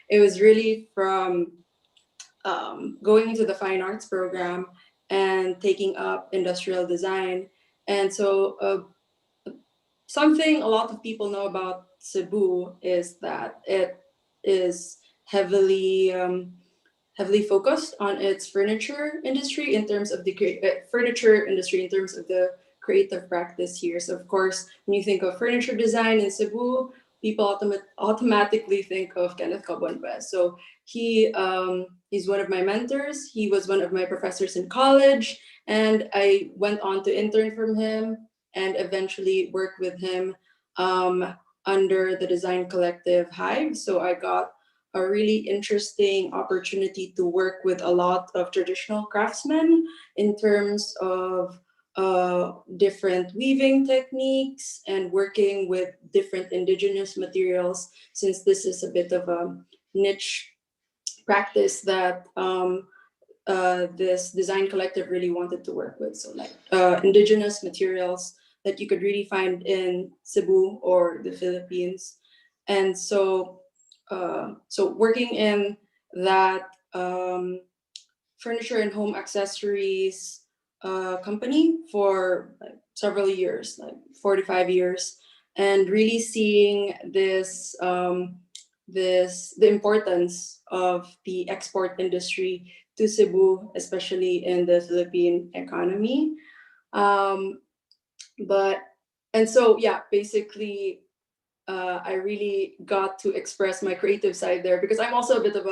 it was really from going into the fine arts program and taking up industrial design. And so something a lot of people know about Cebu is that it is heavily focused on its furniture industry in terms of the furniture industry in terms of the creative practice here. So of course, when you think of furniture design in Cebu, people automatically think of Kenneth Cabonbes. So he's one of my mentors. He was one of my professors in college, and I went on to intern from him and eventually work with him under the design collective Hive. So I got a really interesting opportunity to work with a lot of traditional craftsmen in terms of different weaving techniques and working with different indigenous materials, since this is a bit of a niche practice that this design collective really wanted to work with. So like indigenous materials that you could really find in Cebu or the Philippines. And so working in that furniture and home accessories company for like several years, like 45 years, and really seeing this the importance of the export industry to Cebu, especially in the Philippine economy. Basically, I really got to express my creative side there, because I'm also a bit of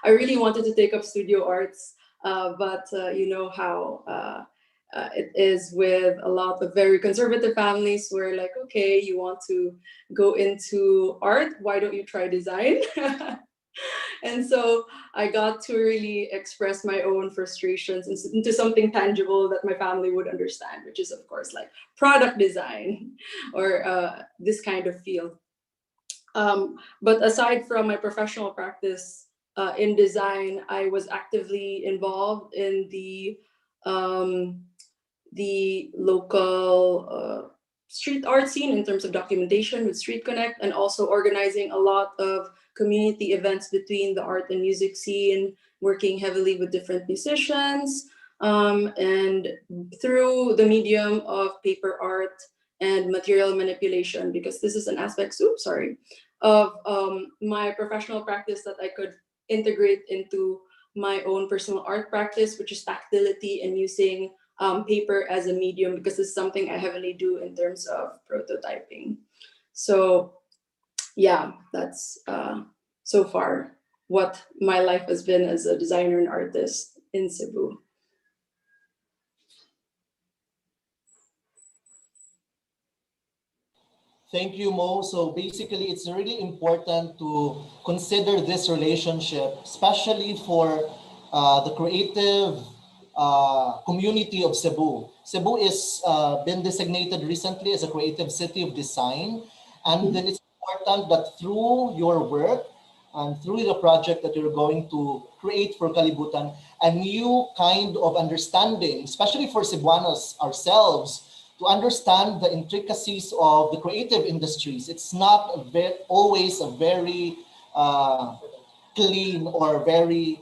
I really wanted to take up studio arts, but you know how it is with a lot of very conservative families where like, okay, you want to go into art, why don't you try design? And so I got to really express my own frustrations into something tangible that my family would understand, which is of course like product design or this kind of field. But aside from my professional practice in design, I was actively involved in the local street art scene in terms of documentation with Street Connect, and also organizing a lot of community events between the art and music scene, working heavily with different musicians, and through the medium of paper art and material manipulation, because this is an aspect, of my professional practice that I could integrate into my own personal art practice, which is tactility and using paper as a medium, because this is something I heavily do in terms of prototyping. So yeah, that's so far what my life has been as a designer and artist in Cebu. Thank you, Mo. So basically, it's really important to consider this relationship, especially for the creative community of Cebu. Cebu is been designated recently as a creative city of design, and then it's important that through your work and through the project that you're going to create for Kalibutan, a new kind of understanding, especially for Cebuanos ourselves, to understand the intricacies of the creative industries. It's not always a very clean or very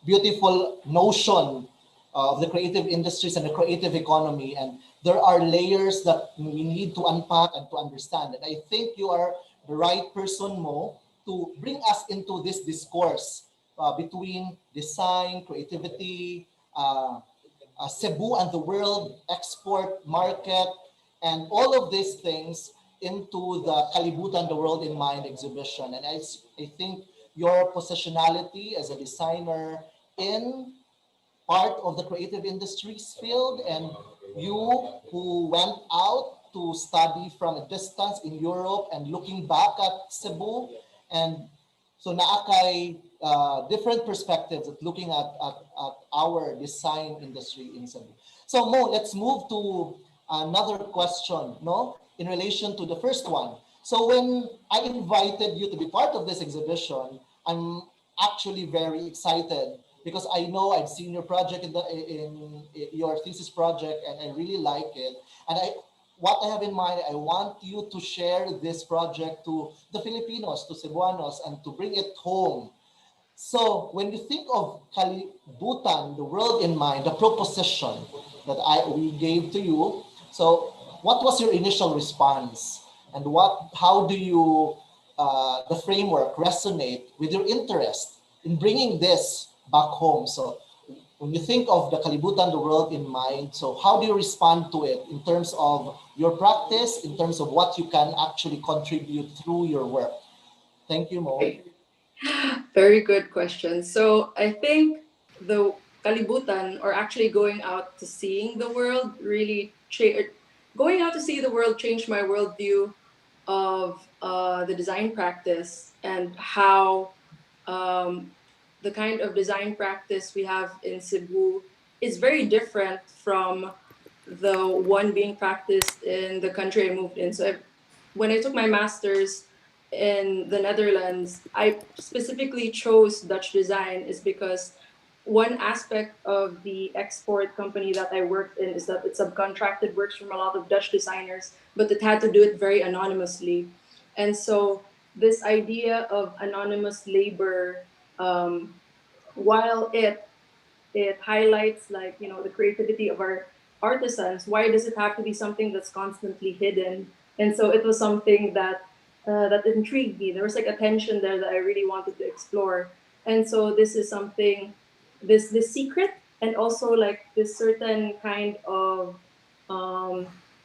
beautiful notion of the creative industries and the creative economy. And there are layers that we need to unpack and to understand. And I think you are the right person, Mo, to bring us into this discourse between design, creativity, Cebu and the world, export market, and all of these things into the Kalibutan, the World in Mind exhibition. And I think your positionality as a designer in part of the creative industries field, and you who went out to study from a distance in Europe and looking back at Cebu, and so naakay different perspectives at looking at our design industry in Cebu. So Mo, let's move to another question. No, in relation to the first one. So when I invited you to be part of this exhibition, I'm actually very excited because I know I've seen your project in your thesis project, and I really like it. And what I have in mind, I want you to share this project to the Filipinos, to Cebuanos, and to bring it home. So when you think of Kalibutan, the world in mind, the proposition that we gave to you, so what was your initial response, and how do you the framework resonate with your interest in bringing this back home? So when you think of the Kalibutan, the world in mind, so how do you respond to it in terms of your practice, in terms of what you can actually contribute through your work? Thank you, Mo. Very good question. So I think the Kalibutan, or actually going out to seeing the world, really going out to see the world changed my worldview of the design practice, and how the kind of design practice we have in Cebu is very different from the one being practiced in the country I moved in. So when I took my master's in the Netherlands, I specifically chose Dutch design is because one aspect of the export company that I worked in is that it subcontracted works from a lot of Dutch designers, but it had to do it very anonymously. And so this idea of anonymous labor, while it highlights, like, you know, the creativity of our artisans, why does it have to be something that's constantly hidden? And so it was something that that intrigued me. There was like a tension there that I really wanted to explore. And so this is something, this secret, and also like this certain kind of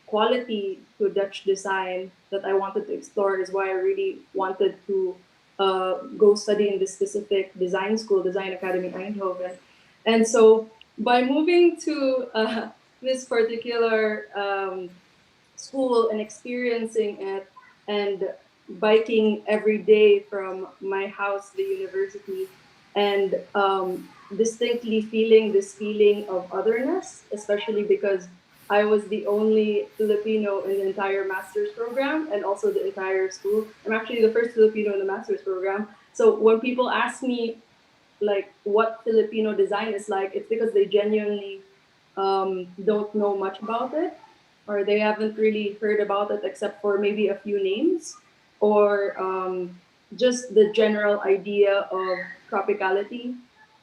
quality to Dutch design that I wanted to explore, is why I really wanted to go study in this specific design school, Design Academy Eindhoven. And so by moving to this particular school and experiencing it, and biking every day from my house to the university, and distinctly feeling this feeling of otherness, especially because I was the only Filipino in the entire master's program and also the entire school. I'm actually the first Filipino in the master's program. So when people ask me like what Filipino design is like, it's because they genuinely don't know much about it, or they haven't really heard about it except for maybe a few names, or just the general idea of tropicality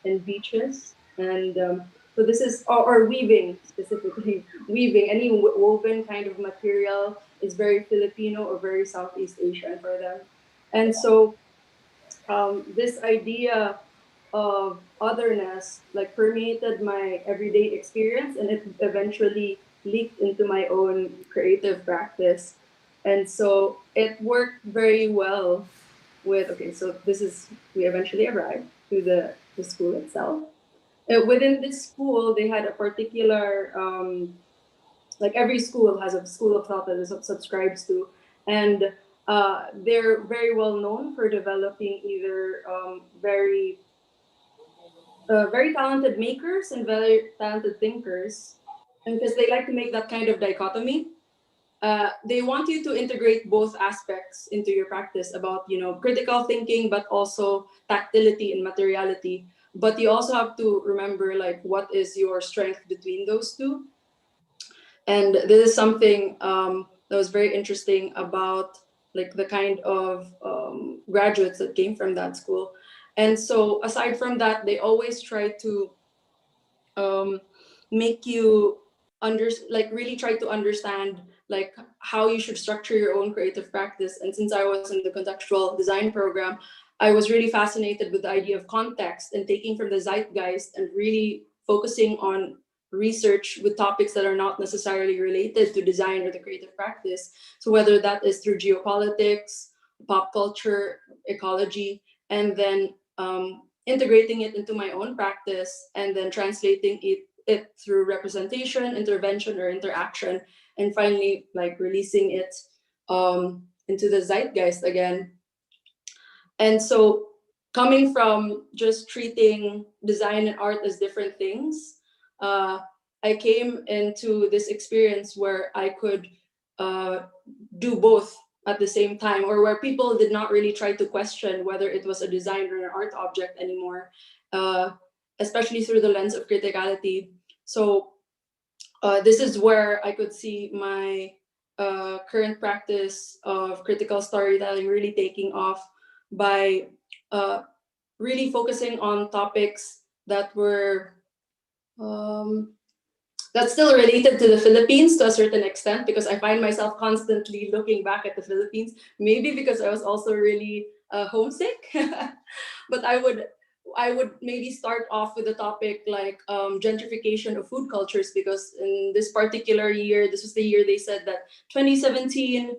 and beaches. And so this is, or weaving specifically, weaving, any woven kind of material is very Filipino or very Southeast Asian for them. And so this idea of otherness like permeated my everyday experience, and it eventually leaked into my own creative practice. And so it worked very well with, okay, so this is, we eventually arrived to the school itself. Within this school, they had a particular, like every school has a school of thought that it subscribes to. And they're very well known for developing either very talented makers and very talented thinkers. And because they like to make that kind of dichotomy, they want you to integrate both aspects into your practice about, you know, critical thinking, but also tactility and materiality. But you also have to remember like what is your strength between those two. And this is something that was very interesting about like the kind of graduates that came from that school. And so aside from that, they always try to make you really try to understand like how you should structure your own creative practice. And since I was in the contextual design program, I was really fascinated with the idea of context and taking from the zeitgeist and really focusing on research with topics that are not necessarily related to design or the creative practice. So whether that is through geopolitics, pop culture, ecology, and then integrating it into my own practice, and then translating it through representation, intervention, or interaction, and finally like releasing it into the zeitgeist again. And so coming from just treating design and art as different things, I came into this experience where I could do both at the same time, or where people did not really try to question whether it was a design or an art object anymore, especially through the lens of criticality. So this is where I could see my current practice of critical storytelling really taking off by really focusing on topics that were that's still related to the Philippines to a certain extent, because I find myself constantly looking back at the Philippines, maybe because I was also really homesick. But I would maybe start off with a topic like gentrification of food cultures, because in this particular year, this was the year they said that 2017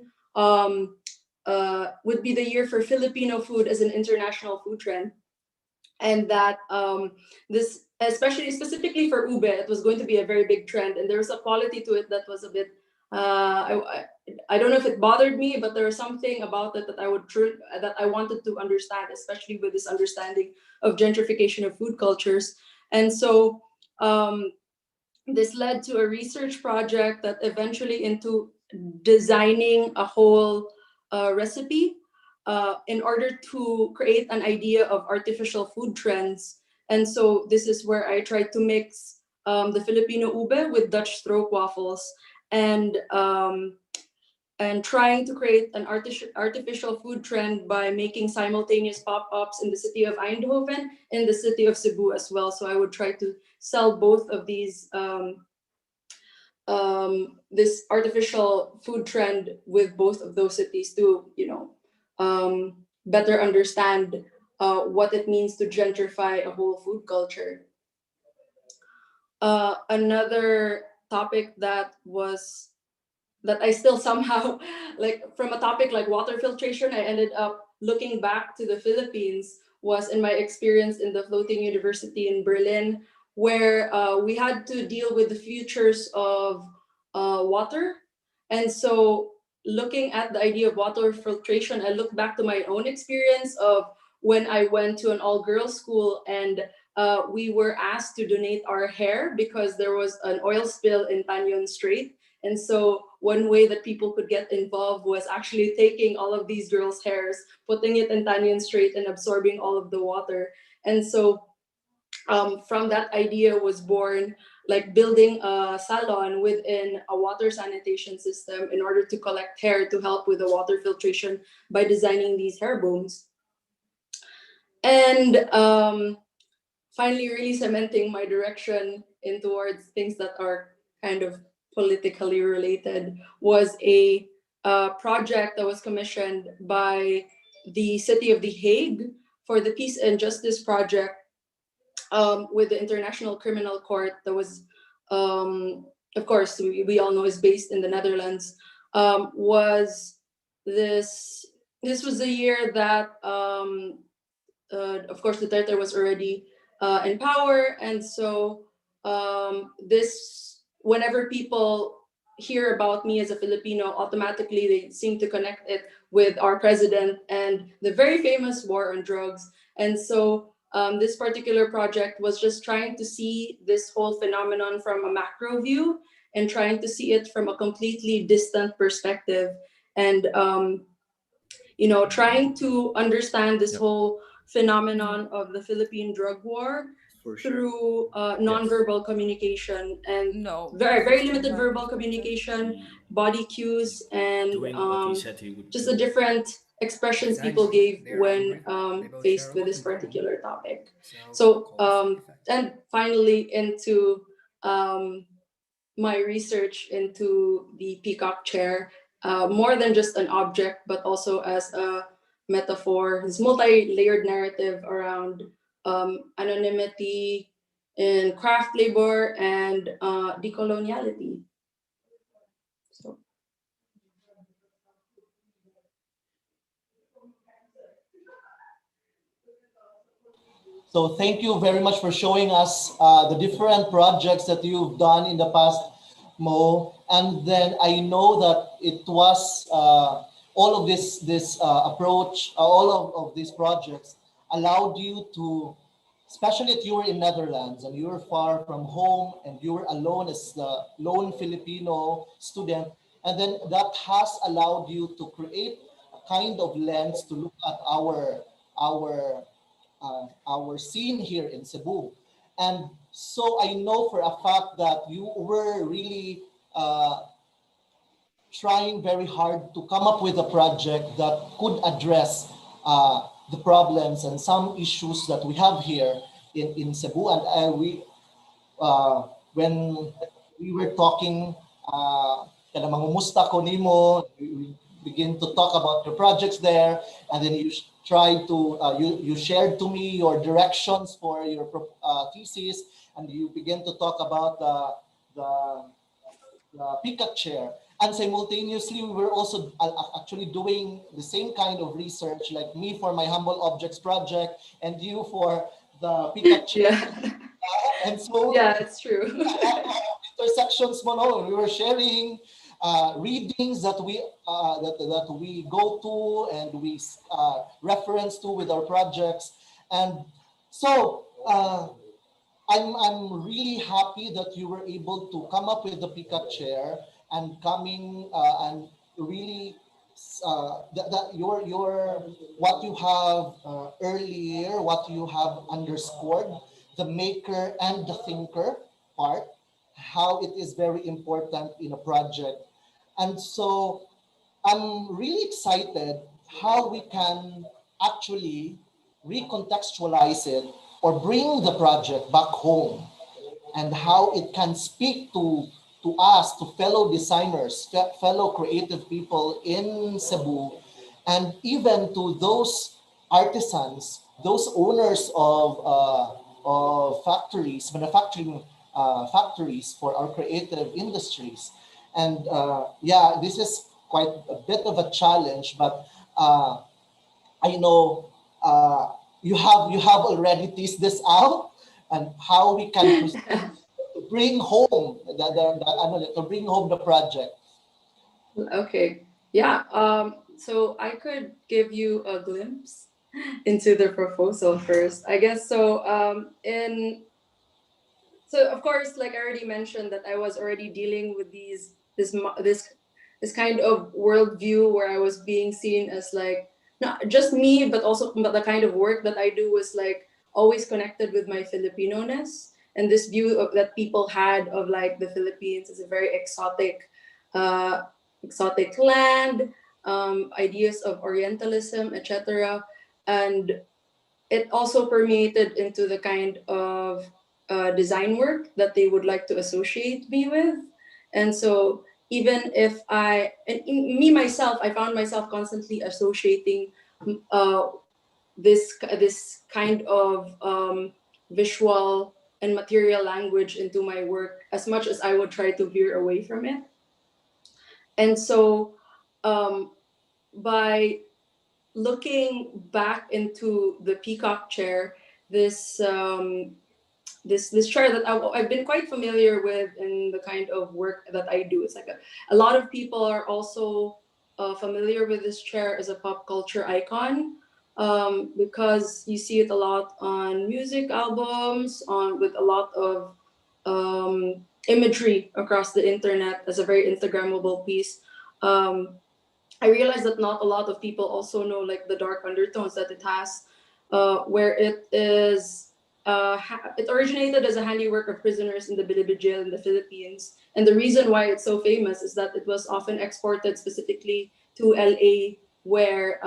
would be the year for Filipino food as an international food trend. And that this, especially specifically for ube, it was going to be a very big trend, and there was a quality to it that was a bit I don't know if it bothered me, but there was something about it that that I wanted to understand, especially with this understanding of gentrification of food cultures. And so this led to a research project that eventually into designing a whole recipe in order to create an idea of artificial food trends. And so this is where I tried to mix the Filipino ube with Dutch stroke waffles, and trying to create an artificial food trend by making simultaneous pop-ups in the city of Eindhoven and the city of Cebu as well. So I would try to sell both of these this artificial food trend with both of those cities to, better understand what it means to gentrify a whole food culture. Another topic that I still somehow, like from a topic like water filtration, I ended up looking back to the Philippines, was in my experience in the floating university in Berlin, where we had to deal with the futures of water. And so looking at the idea of water filtration, I look back to my own experience of when I went to an all-girls school, and we were asked to donate our hair because there was an oil spill in Tanyon Strait. And so one way that people could get involved was actually taking all of these girls' hairs, putting it in Tanyan Strait and absorbing all of the water. And so from that idea was born like building a salon within a water sanitation system in order to collect hair to help with the water filtration by designing these hair booms. And finally really cementing my direction in towards things that are kind of politically related was a project that was commissioned by the city of The Hague for the Peace and Justice Project with the International Criminal Court that was, of course, we all know is based in the Netherlands. Was this was the year that, of course, Duterte was already in power, and so whenever people hear about me as a Filipino, automatically they seem to connect it with our president and the very famous war on drugs. And so this particular project was just trying to see this whole phenomenon from a macro view and trying to see it from a completely distant perspective, and trying to understand this whole phenomenon of the Philippine drug war through nonverbal communication and very, very limited verbal communication, body cues, and just the different expressions people gave when faced with this particular topic. So, and finally into my research into the peacock chair, more than just an object, but also as a metaphor, this multi-layered narrative around anonymity in craft labor and decoloniality. So thank you very much for showing us the different projects that you've done in the past, Mo. And then I know that it was all of this approach, all of these projects allowed you to, especially if you were in Netherlands and you were far from home and you were alone as the lone Filipino student, And then that has allowed you to create a kind of lens to look at our scene here in Cebu. And so I know for a fact that you were really trying very hard to come up with a project that could address the problems and some issues that we have here in Cebu. And when we were talking, kada mangumusta ko nimo, we begin to talk about your projects there, and then you tried to you shared to me your directions for your thesis, and you begin to talk about the peacock chair. And simultaneously, we were also actually doing the same kind of research, like me for my Humble Objects project, and you for the peacock chair. Yeah. And so, Yeah, it's true. intersections mo, no? We were sharing readings that we go to and we reference to with our projects. And so I'm really happy that you were able to come up with the peacock chair and coming and really that your what you have earlier, what you have underscored, the maker and the thinker part, how it is very important in a project. And so I'm really excited how we can actually recontextualize it or bring the project back home, and how it can speak to us, to fellow designers, fellow creative people in Cebu, and even to those artisans, those owners of factories, manufacturing factories for our creative industries. And yeah, this is quite a bit of a challenge, but I know you have already teased this out, and how we can proceed to bring home to bring home the project. Okay. Yeah. So I could give you a glimpse into the proposal first, I guess. So so of course, like I already mentioned, that I was already dealing with this kind of worldview where I was being seen as like not just me, but also but the kind of work that I do was like always connected with my Filipino-ness, and this view of that people had of like the Philippines as a very uh, exotic land, ideas of Orientalism, etc. And it also permeated into the kind of design work that they would like to associate me with. And so even if me myself, I found myself constantly associating uh, this kind of visual and material language into my work, as much as I would try to veer away from it. And so um, by looking back into the peacock chair, this this chair that I've been quite familiar with in the kind of work that I do. It's like a lot of people are also familiar with this chair as a pop culture icon, because you see it a lot on music albums, on with a lot of imagery across the internet as a very Instagrammable piece. Um, I realized that not a lot of people also know like the dark undertones that it has, where it is. It originated as a handiwork of prisoners in the Bilibid jail in the Philippines, and the reason why it's so famous is that it was often exported specifically to LA, where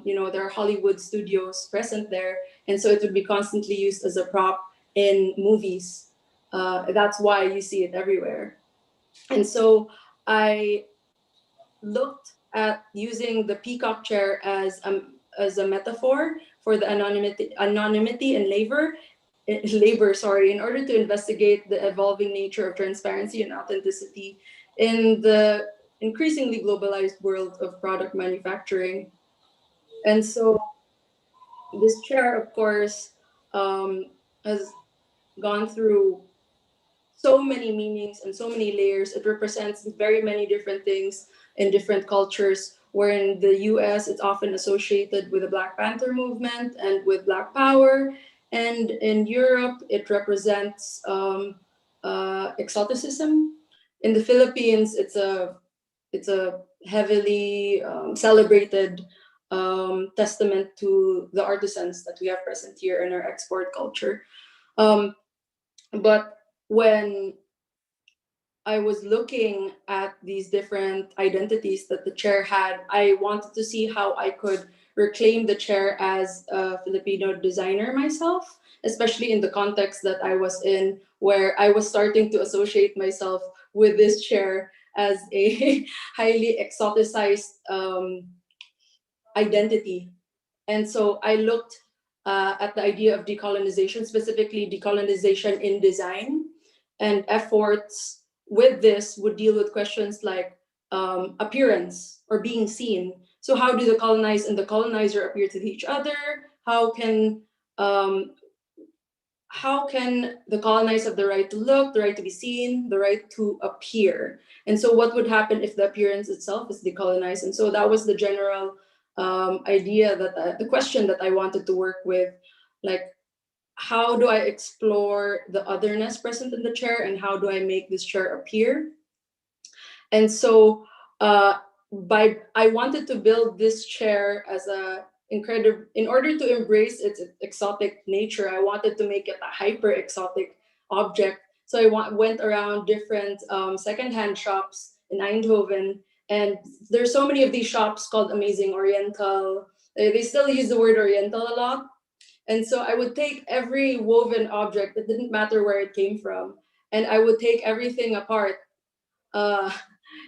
there are Hollywood studios present there, and so it would be constantly used as a prop in movies. That's why you see it everywhere, and so I looked at using the peacock chair as a metaphor for the anonymity and labor, sorry, in order to investigate the evolving nature of transparency and authenticity in the increasingly globalized world of product manufacturing. And so this chair, of course, has gone through so many meanings and so many layers. It represents very many different things in different cultures. Where in the US, it's often associated with the Black Panther movement and with Black Power. And in Europe, it represents exoticism. In the Philippines, it's a it's a heavily celebrated testament to the artisans that we have present here in our export culture. But when I was looking at these different identities that the chair had, I wanted to see how I could reclaim the chair as a Filipino designer myself, especially in the context that I was in, where I was starting to associate myself with this chair as a highly exoticized identity. And so I looked at the idea of decolonization, specifically decolonization in design, and efforts with this would deal with questions like appearance or being seen. So how do the colonized and the colonizer appear to each other? How can the colonized have the right to look, the right to be seen, the right to appear? And so what would happen if the appearance itself is decolonized? And so that was the general idea, that the question that I wanted to work with, like, how do I explore the otherness present in the chair, and how do I make this chair appear? And so I wanted to build this chair as in order to embrace its exotic nature, I wanted to make it a hyper exotic object. So I went around different secondhand shops in Eindhoven, and there's so many of these shops called Amazing Oriental. They still use the word Oriental a lot. And so I would take every woven object, it didn't matter where it came from, and I would take everything apart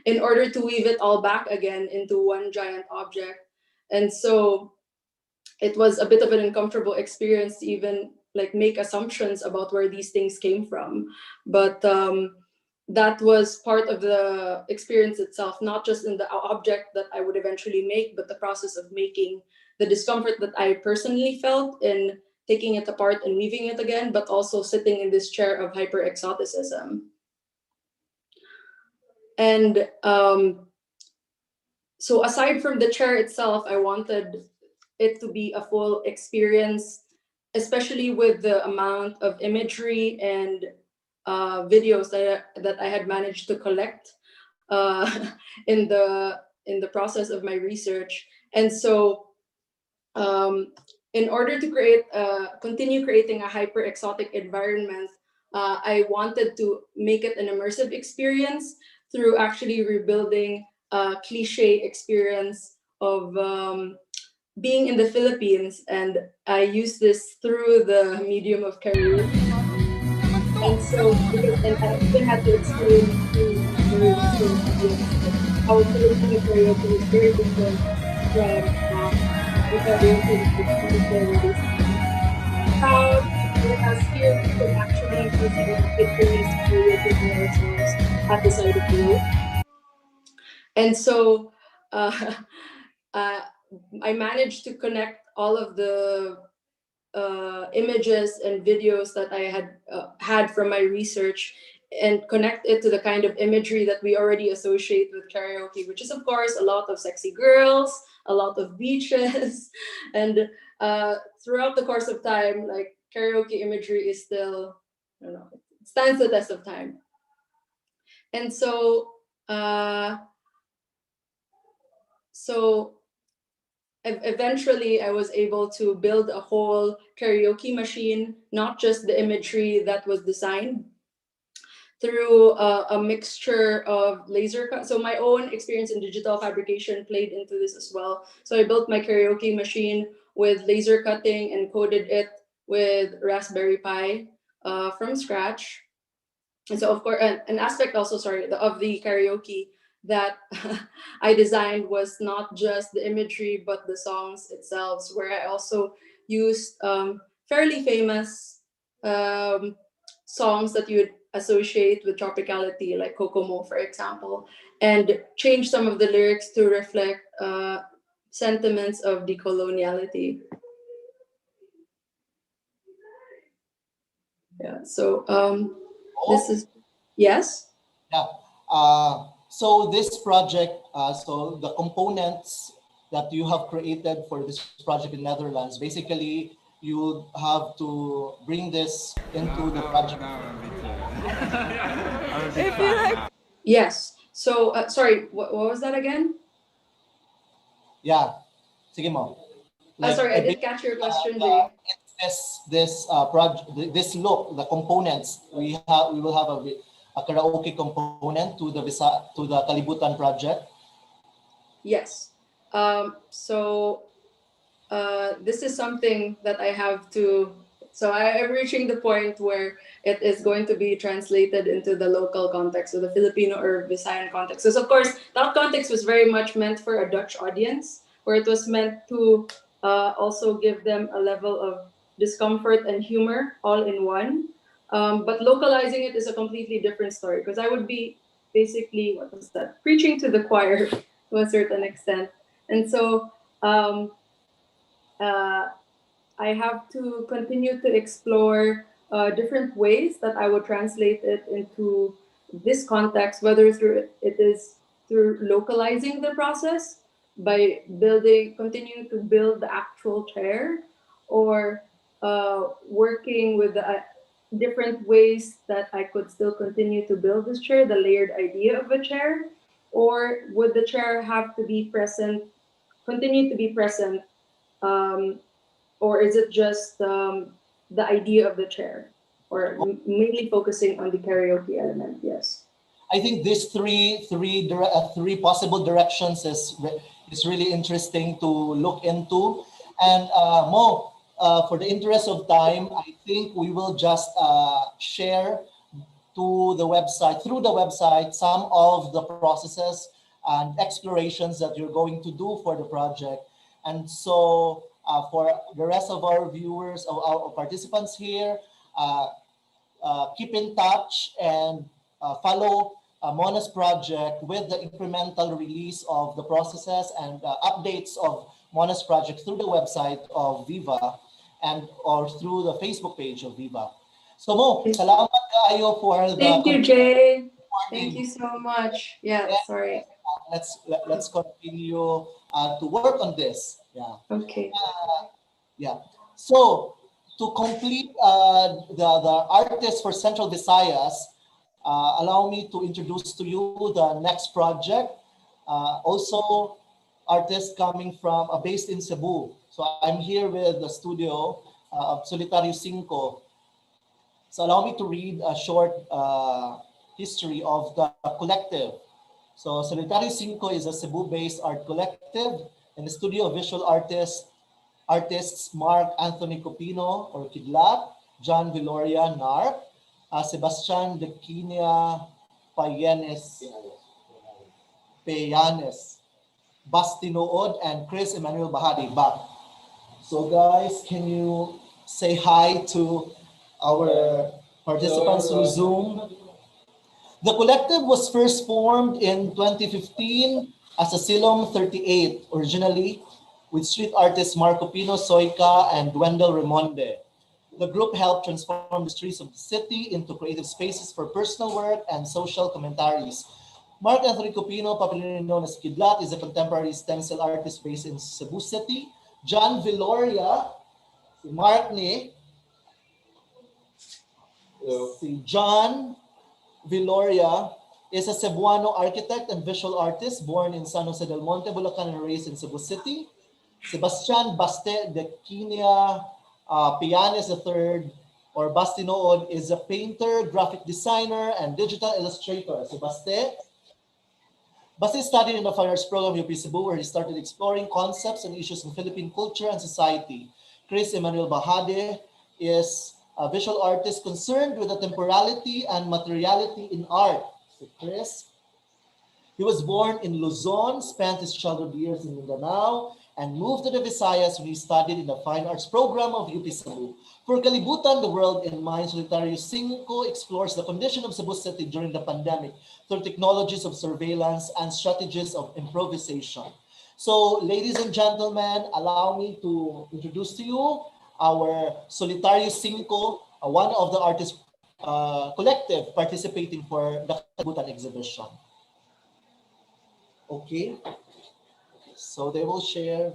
in order to weave it all back again into one giant object. And so it was a bit of an uncomfortable experience to even like make assumptions about where these things came from. But that was part of the experience itself, not just in the object that I would eventually make, but the process of making, the discomfort that I personally felt in taking it apart and weaving it again, but also sitting in this chair of hyper exoticism. And so aside from the chair itself, I wanted it to be a full experience, especially with the amount of imagery and videos that I had managed to collect in the process of my research. And so in order to continue creating a hyper exotic environment, I wanted to make it an immersive experience through actually rebuilding a cliche experience of being in the Philippines. And I use this through the medium of karaoke. And so, and I even had to explain to the how Filipino karaoke is very different from the karaoke that is how, whereas here we can actually perceive victories karaoke for ourselves at the side of the road. And so I managed to connect all of the images and videos that I had from my research and connect it to the kind of imagery that we already associate with karaoke, which is of course a lot of sexy girls, a lot of beaches, and throughout the course of time, like karaoke imagery is still, I don't know, it stands the test of time. And so eventually I was able to build a whole karaoke machine, not just the imagery that was designed, through a mixture of laser cut. So my own experience in digital fabrication played into this as well. So I built my karaoke machine with laser cutting and coded it with Raspberry Pi from scratch. And so of course, an aspect also, of the karaoke that I designed was not just the imagery, but the songs itself, where I also used fairly famous songs that you would associate with tropicality, like Kokomo, for example, and change some of the lyrics to reflect sentiments of decoloniality. Yeah, so this is, yes? Yeah. So this project, so the components that you have created for this project in Netherlands, basically you have to bring this into the project. Yes. So, sorry, what was that again? Yeah. Sige mo. Sorry, I didn't catch your question, Jay. This look, the components, we will have a karaoke component to the Kalibutan project. Yes. So this is something that I have to. So I am reaching the point where it is going to be translated into the local context, so the Filipino or Visayan context. Because of course, that context was very much meant for a Dutch audience, where it was meant to also give them a level of discomfort and humor all in one. But localizing it is a completely different story, because I would be basically, what was that, preaching to the choir to a certain extent. And so I have to continue to explore different ways that I would translate it into this context, whether through it is through localizing the process by continuing to build the actual chair, or working with the different ways that I could still continue to build this chair, the layered idea of a chair, or would the chair have to be present, continue to be present, or is it just the idea of the chair, or mainly focusing on the karaoke element? Yes. I think these three possible directions is really interesting to look into. And Mo, for the interest of time, I think we will just share through the website some of the processes and explorations that you're going to do for the project. And so for the rest of our viewers, our participants here, keep in touch and follow Mona's project with the incremental release of the processes and updates of Mona's project through the website of VIVA or through the Facebook page of VIVA. So Mo, salamat kayo for the... Thank you, Jay. Thank you so much. Yeah, sorry. Let's continue to work on this. Yeah. Okay. Yeah. So to complete the artists for Central Visayas, allow me to introduce to you the next project. Also, artists coming from based in Cebu. So I'm here with the studio of Solitario 5. So allow me to read a short history of the collective. So Solitario 5 is a Cebu-based art collective and the studio of visual artists Mark Anthony Copino or Kidlat, John Viloria Narc, Sebastian De Quinia Payanes, Bastinood, and Chris Emmanuel Bahadi. So guys, can you say hi to our participants through Zoom? The collective was first formed in 2015 as Asylum 38, originally with street artists Marco Pino Soica and Wendell Remonde. The group helped transform the streets of the city into creative spaces for personal work and social commentaries. Mark Anthony Copino, popularly known as Kidlat, is a contemporary stencil artist based in Cebu City. John Viloria, si Mark ni, si John Viloria is a Cebuano architect and visual artist born in San Jose del Monte, Bulacan, and raised in Cebu City. Sebastian Baste de Quinia Pianes III, or Bastinood, is a painter, graphic designer, and digital illustrator. So Baste studied in the Fine Arts program at UP Cebu, where he started exploring concepts and issues in Philippine culture and society. Chris Emmanuel Bahade is a visual artist concerned with the temporality and materiality in art. So Chris, he was born in Luzon, spent his childhood years in Mindanao, and moved to the Visayas when he studied in the Fine Arts program of UP Cebu. For Kalibutan, the World in Mind, Solitario 5 explores the condition of Cebu City during the pandemic through technologies of surveillance and strategies of improvisation. So, ladies and gentlemen, allow me to introduce to you our Solitario 5, one of the artist collective participating for the Kalibutan exhibition. Okay, so they will share.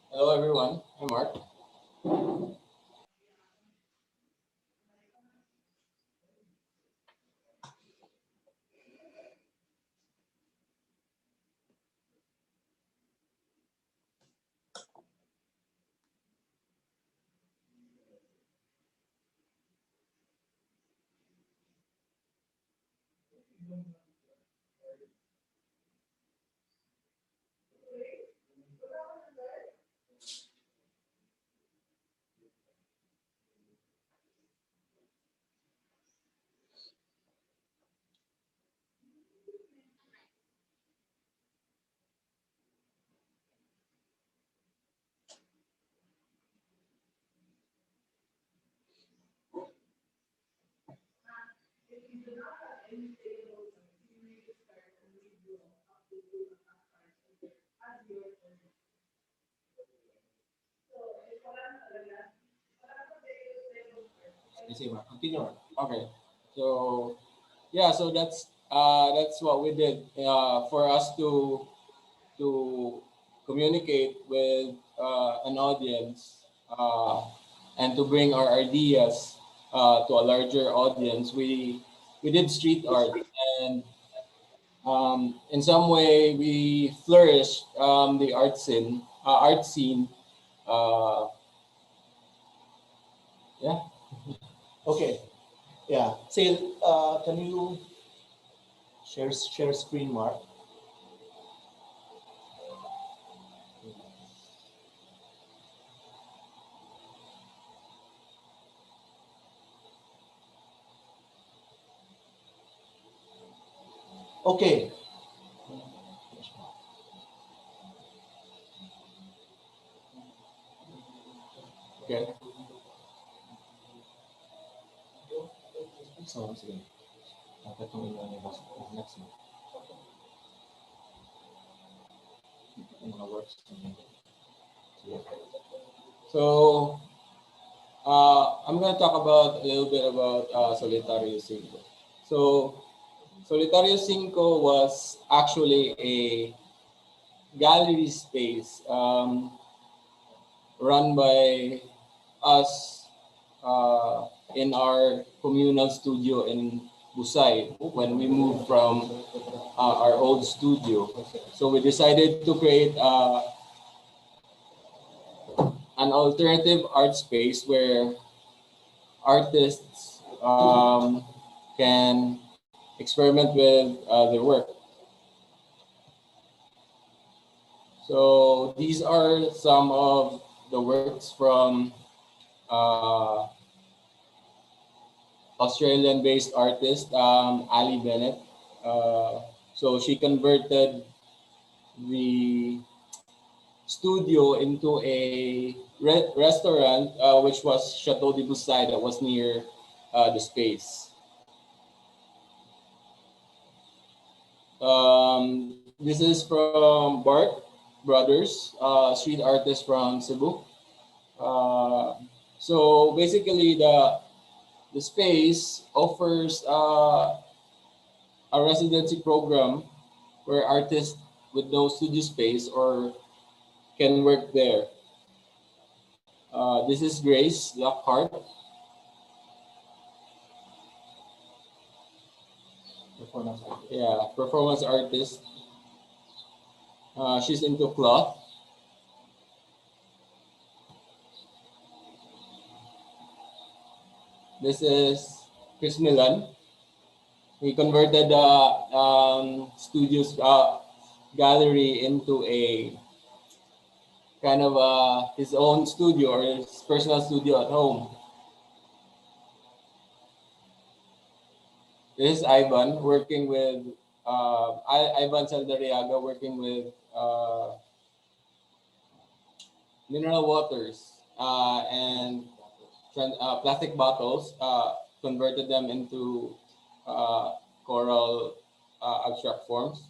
Hello everyone, I'm Mark. You see, Mark. Continue. Okay. So yeah, so that's what we did for us to communicate with an audience and to bring our ideas to a larger audience. We did street art, and in some way we flourished the art scene. Uh, yeah. Okay. Yeah. Say, can you share screen, Mark? Okay. Okay. So once again, dapat yung next mo. Yung mga works. So I'm going to talk about a little bit about Solitario Cinco. So Solitario Cinco was actually a gallery space run by us in our communal studio in Busay when we moved from our old studio. So we decided to create an alternative art space where artists can experiment with their work. So these are some of the works from Australian-based artist Ali Bennett. So she converted the studio into a restaurant, which was Chateau de Busay, that was near the space. This is from Bart Brothers, street artist from Cebu. So basically, the space offers a residency program where artists with no studio space or can work there. This is Grace Lockhart. Performance artist. She's into cloth. This is Chris Milan. He converted the studio's gallery into a kind of his own studio or his personal studio at home. This is Ivan working with Ivan Saldariaga working with mineral waters and plastic bottles, converted them into coral abstract forms.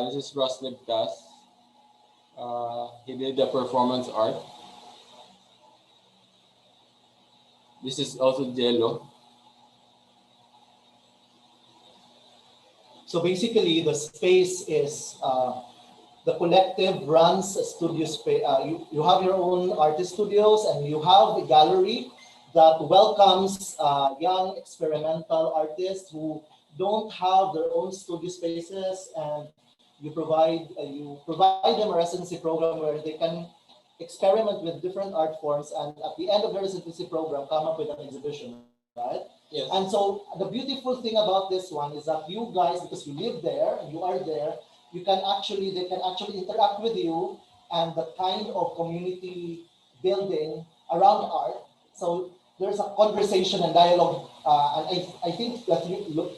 This is Russ Libkas. He did the performance art. This is also Jello. So basically, the space is the collective runs a studio space. You have your own artist studios, and you have a gallery that welcomes young experimental artists who don't have their own studio spaces, and you provide them a residency program where they can experiment with different art forms, and at the end of the residency program, come up with an exhibition. right? Yes. And so the beautiful thing about this one is that you guys, because you live there and you are there, they can actually interact with you, and the kind of community building around art. So there's a conversation and dialogue, and I think that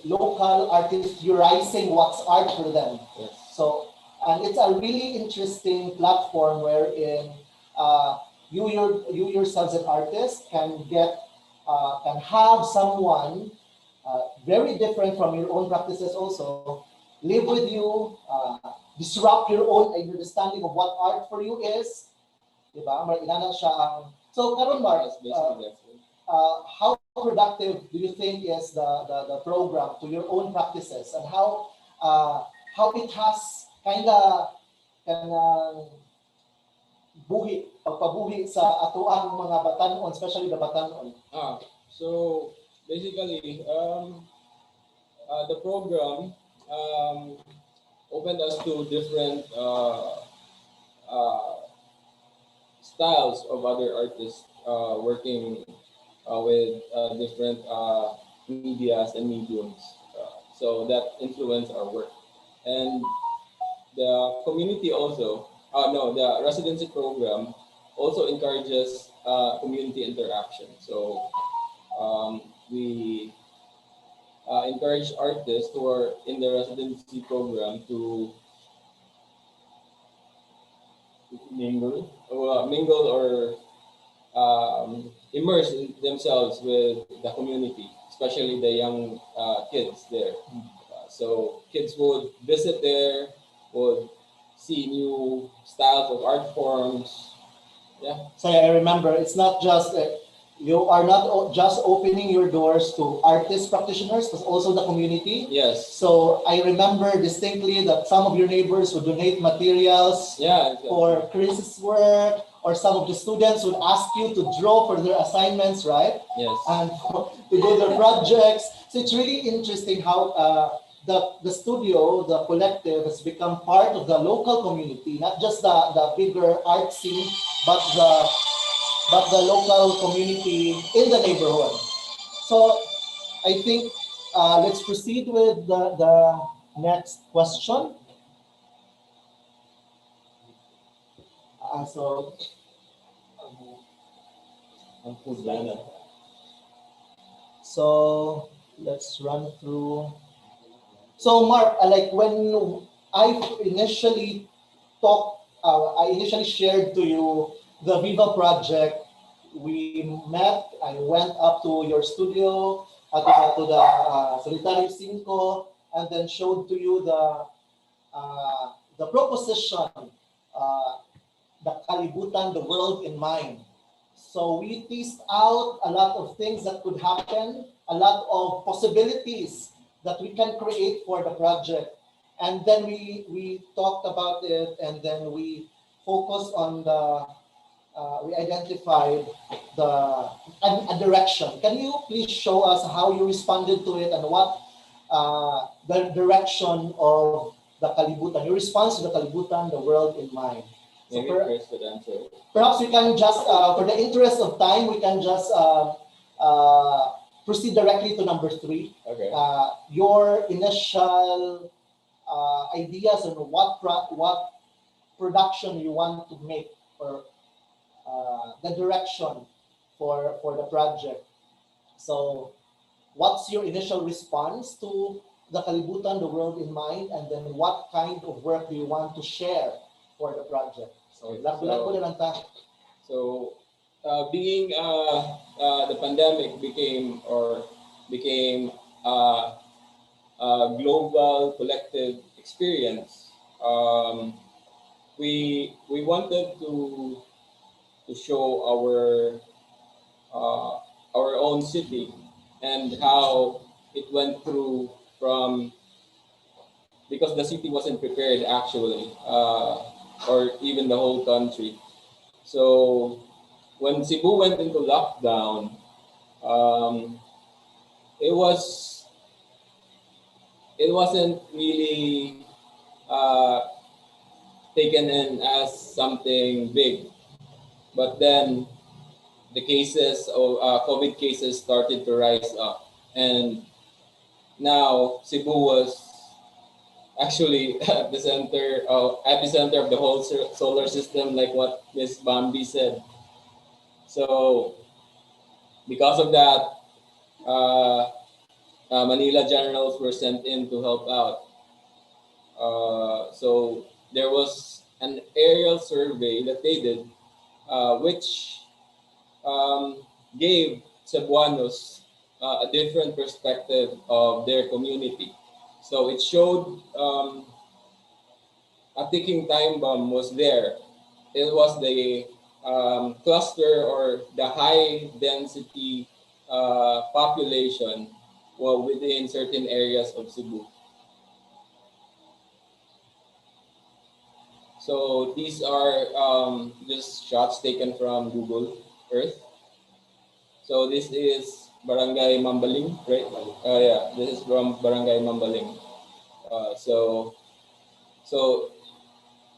local artists, you're raising what's art for them. Yes. So, and it's a really interesting platform wherein you yourselves as artists can have someone very different from your own practices also live with you, disrupt your own understanding of what art for you is, diba? Inana siya ang, so karon Mark, how productive do you think is the program to your own practices, and how it has kanang pagpabuhi sa atuang mga batanon, especially the batanon? So basically, the program opened us to different styles of other artists working with different medias and mediums. So that influence our work. And the community also, the residency program also encourages community interaction. So we encourage artists who are in the residency program to mingle or immerse themselves with the community, especially the young kids there. So kids would visit there, would see new styles of art forms. Yeah. So I remember it's not just you are not just opening your doors to artist practitioners, but also the community. Yes. So I remember distinctly that some of your neighbors would donate materials for Chris's work, or some of the students would ask you to draw for their assignments, right? Yes. And to do their projects. So it's really interesting how the studio, the collective, has become part of the local community, not just the bigger art scene, but the local community in the neighborhood. So I think let's proceed with the next question. So let's run through. So Mark, like when I initially shared to you the VIVA project, we met. I went up to your studio, to the Solitario 5, and then showed to you the proposition, the Kalibutan, the world in mind. So we teased out a lot of things that could happen, a lot of possibilities that we can create for the project. And then we talked about it, and then we focused on we identified a direction. Can you please show us how you responded to it, and what the direction of the Kalibutan, your response to the Kalibutan, the world in mind? So perhaps we can just, for the interest of time, we can just proceed directly to number 3. Okay. Your initial ideas on what production you want to make, or the direction for the project. So what's your initial response to the Kalibutan, the world in mind, and then what kind of work do you want to share for the project? So being the pandemic became a global collective experience, we wanted to show our own city and how it went through because the city wasn't prepared actually, or even the whole country. So when Cebu went into lockdown, it wasn't really taken in as something big. But then the cases of COVID cases started to rise up, and now Cebu was actually at the epicenter of the whole solar system, like what Miss Bambi said. So because of that, Manila generals were sent in to help out. So there was an aerial survey that they did, which gave Cebuanos a different perspective of their community. So it showed a ticking time bomb was there. It was the cluster or the high density population within certain areas of Cebu. So these are just shots taken from Google Earth. So this is Barangay Mambaling, right? Yeah, this is from Barangay Mambaling. So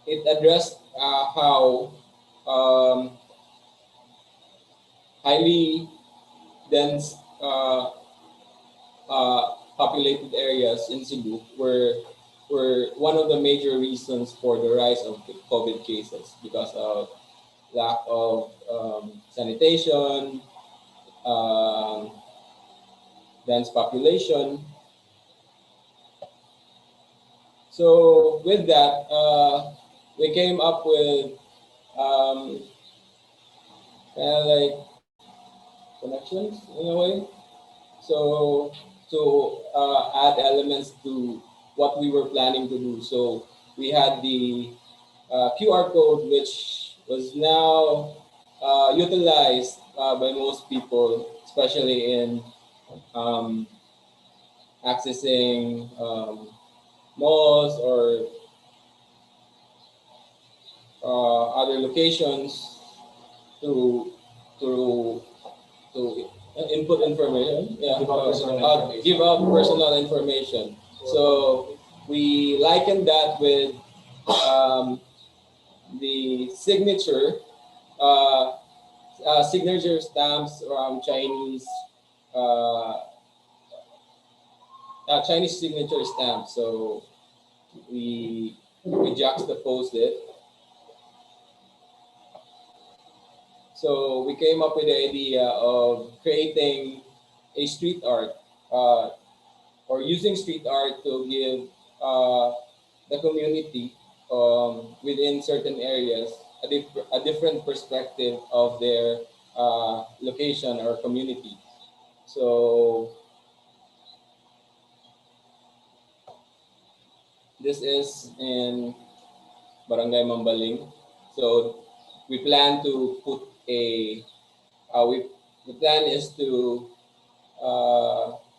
it addressed how highly dense populated areas in Cebu were one of the major reasons for the rise of COVID cases because of lack of sanitation, dense population. So with that, we came up with kind of like connections in a way. So to add elements to what we were planning to do. So we had the QR code, which was now utilized by most people, especially in accessing malls or other locations to to input information. Yeah, give out personal information. So we likened that with the signature stamps from Chinese signature stamps. So we juxtaposed it. So we came up with the idea of creating a street art or using street art to give the community within certain areas a different perspective of their location or community. So this is in Barangay Mambaling. So we plan to put the plan is to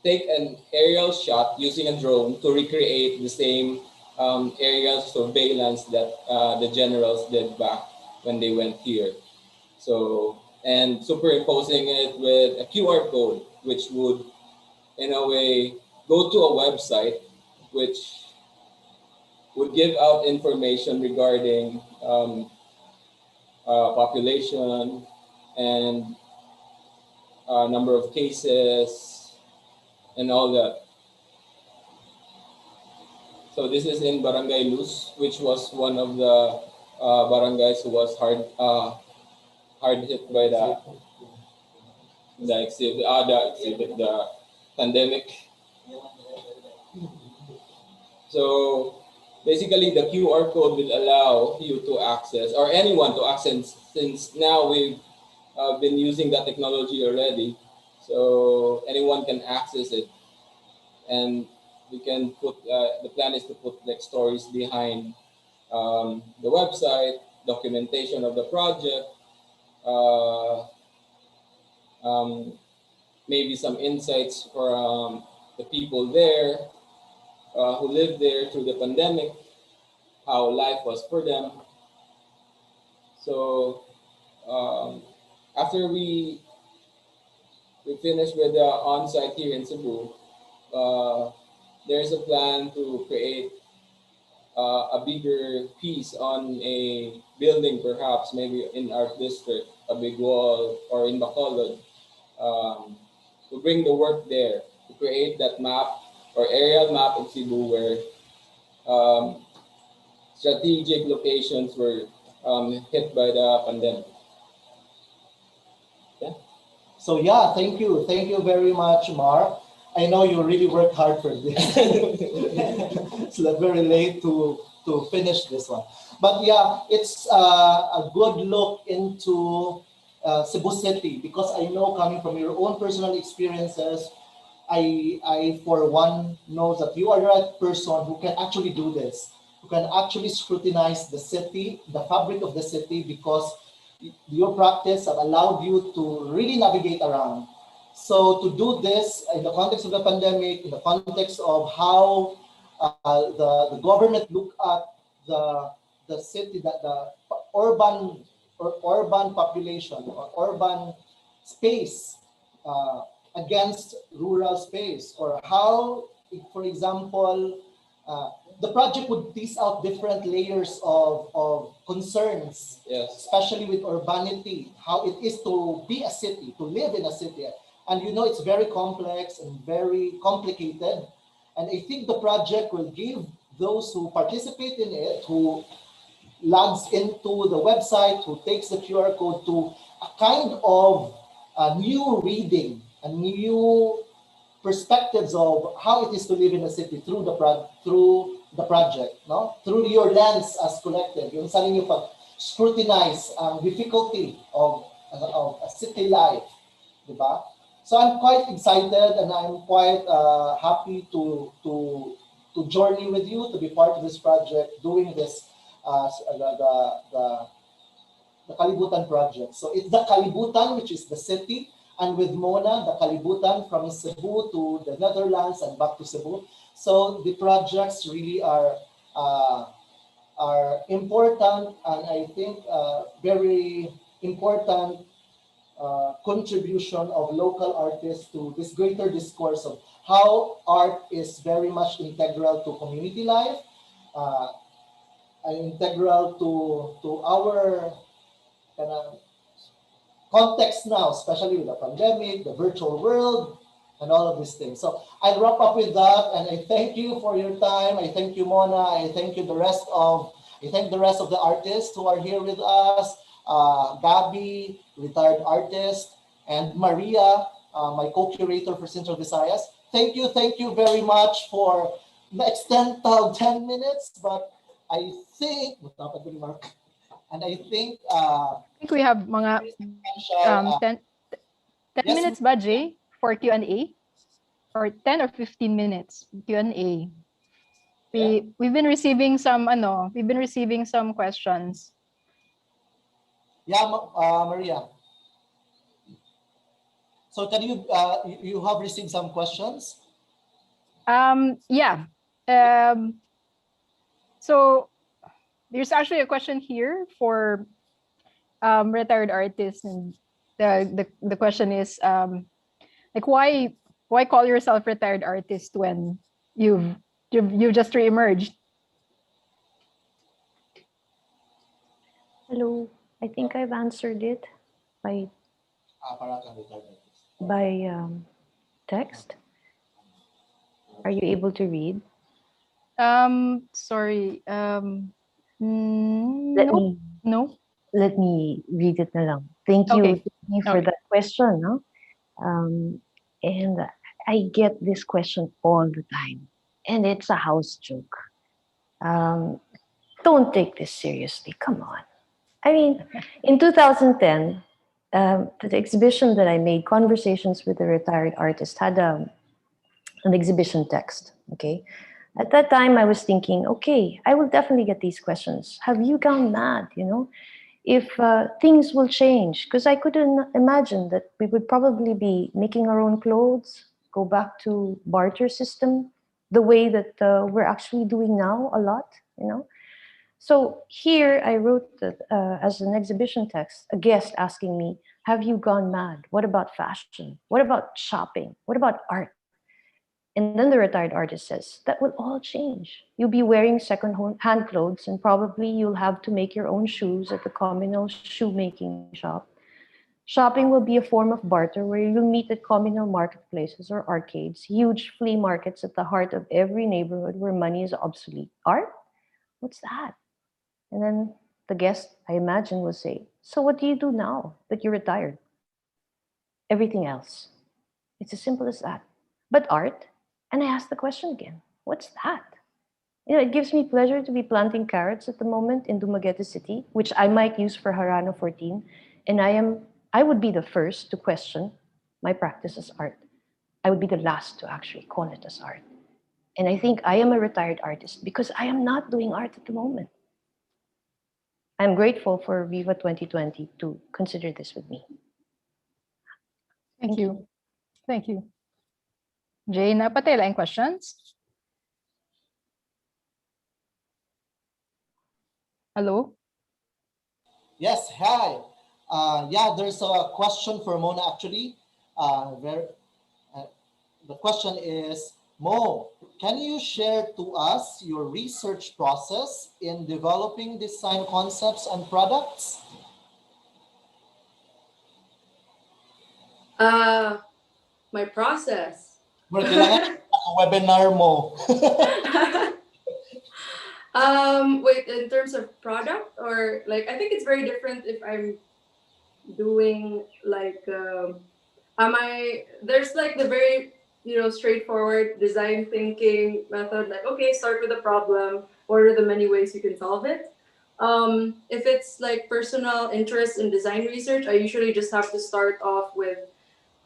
take an aerial shot using a drone to recreate the same aerial surveillance that the generals did back when they went here. So, and superimposing it with a QR code, which would, in a way, go to a website which would give out information regarding population and number of cases and all that. So this is in Barangay Luz, which was one of the barangays who was hard hit by the pandemic. So basically, the QR code will allow you to access, or anyone to access, since now we've been using that technology already. So anyone can access it, and we can put. The plan is to put like stories behind the website, documentation of the project, maybe some insights for the people there who lived there through the pandemic, how life was for them. So after we finished with the on-site here in Cebu, there's a plan to create a bigger piece on a building, perhaps maybe in our district, a big wall, or in Bacolod, to bring the work there, to create that map or aerial map of Cebu where strategic locations were hit by the pandemic. Yeah. So yeah, thank you very much, Mark. I know you really worked hard for this. It's like very late to finish this one, but yeah, it's a good look into Cebu City, because I know, coming from your own personal experiences, I for one know that you are the right person who can actually do this, who can actually scrutinize the city, the fabric of the city, because your practice have allowed you to really navigate around. So to do this in the context of the pandemic, in the context of how the government look at the city, that the urban or urban population or urban space uh, against rural space, or how, for example, the project would tease out different layers of concerns, Yes. especially with urbanity, how it is to be a city, to live in a city. And you know, it's very complex and very complicated. And I think the project will give those who participate in it, who logs into the website, who takes the QR code, to a kind of a new reading, a new perspectives of how it is to live in a city through the project, no? Through your lens as collective. Yung sa inyo pag scrutinize ang difficulty of a city life, di ba? So I'm quite excited, and I'm quite happy to journey with you, to be part of this project, doing this the Kalibutan project. So it's the Kalibutan, which is the city, and with Mona, the Kalibutan from Cebu to the Netherlands and back to Cebu. So the projects really are important, and I think very important contribution of local artists to this greater discourse of how art is very much integral to community life, and integral to our kind of context now, especially with the pandemic, the virtual world, and all of these things. So I'll wrap up with that, and I thank you for your time. I thank you, Mona. I thank the rest of the artists who are here with us. Gabi, retired artist, and Maria, my co-curator for Central Visayas. Thank you very much for the extent of 10 minutes, but I think, and I think we have mga 10 yes, minutes ba, Jay, for Q&A? Or 10 or 15 minutes Q&A. We've been receiving some questions. Yeah, Maria. So can you you have received some questions? Yeah. So there's actually a question here for retired artists, and the question is like, why call yourself retired artist when you've just re-emerged? Hello. I think I've answered it by text. Are you able to read? Sorry. No. Let me read it na lang. Thank you, Okay. for that question. No? And I get this question all the time, and it's a house joke. Don't take this seriously. Come on. I mean, in 2010, the exhibition that I made, Conversations with a Retired Artist, had an exhibition text. Okay. At that time, I was thinking, okay, I will definitely get these questions. Have you gone mad? You know, if things will change, because I couldn't imagine that we would probably be making our own clothes, go back to barter system, the way that we're actually doing now a lot. You know. So here I wrote as an exhibition text, a guest asking me, have you gone mad? What about fashion? What about shopping? What about art? And then the retired artist says, that will all change. You'll be wearing second-hand clothes, and probably you'll have to make your own shoes at the communal shoemaking shop. Shopping will be a form of barter where you'll meet at communal marketplaces or arcades, huge flea markets at the heart of every neighborhood where money is obsolete. Art? What's that? And then the guest, I imagine, will say, so what do you do now that you're retired? Everything else. It's as simple as that. But art? And I ask the question again, what's that? It gives me pleasure to be planting carrots at the moment in Dumaguete City, which I might use for Harano 14. And I would be the first to question my practice as art. I would be the last to actually call it as art. And I think I am a retired artist because I am not doing art at the moment. I'm grateful for Viva 2020 to consider this with me. Thank you. Thank you. Jay, napatay laing questions? Hello? Yes, hi. Yeah, there's a question for Mona actually. The question is, Mo, can you share to us your research process in developing design concepts and products? My process. Bro, kailangan webinar mo. Wait, in terms of product or like, I think it's very different if I'm doing like, there's like the very, straightforward design thinking method, like, okay, start with a problem. What are the many ways you can solve it? If it's like personal interest in design research, I usually just have to start off with,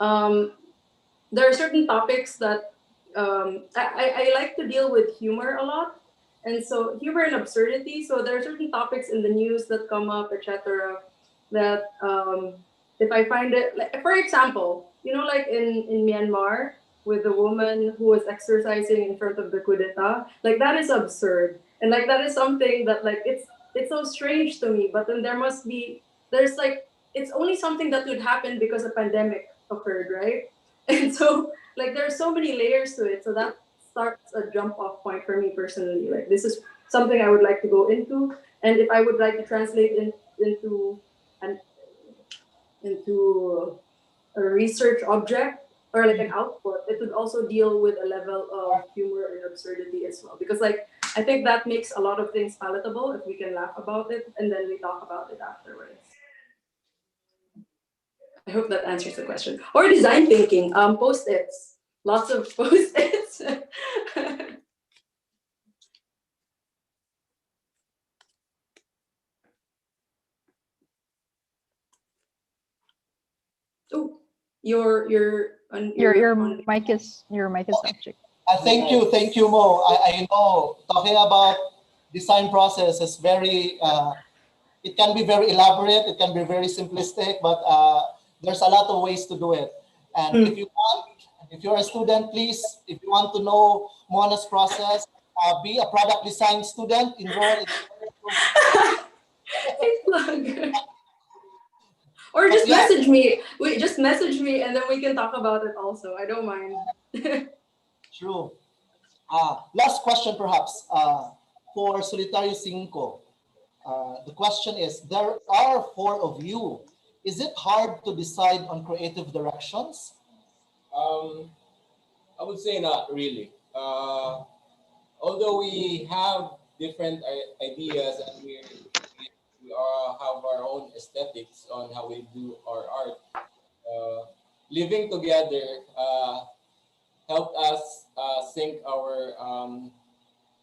there are certain topics that I like to deal with humor a lot. And so humor and absurdity. So there are certain topics in the news that come up, etc. That if I find it, like, for example, like in Myanmar with the woman who was exercising in front of the coup d'etat, like that is absurd. And like that is something that like it's so strange to me. But then there's like it's only something that would happen because a pandemic occurred, right? And so like there are so many layers to it. So that starts a jump off point for me personally. Like this is something I would like to go into, and if I would like to translate into a research object or like an output, it would also deal with a level of humor and absurdity as well. Because like I think that makes a lot of things palatable if we can laugh about it and then we talk about it afterwards. I hope that answers the question. Or design thinking, post-its. Lots of post-its. Oh, your mic is subject. Thank you, Mo. I know talking about design process is very. It can be very elaborate. It can be very simplistic, but there's a lot of ways to do it. And if you're a student, please, if you want to know Mona's process, be a product design student. Enroll. Or just message me. Just message me, and then we can talk about it also. I don't mind. True. Last question, perhaps, for Solitario Cinco. The question is, there are 4 of you. Is it hard to decide on creative directions? I would say not really. Although we have different ideas and we have our own aesthetics on how we do our art, living together helped us sync our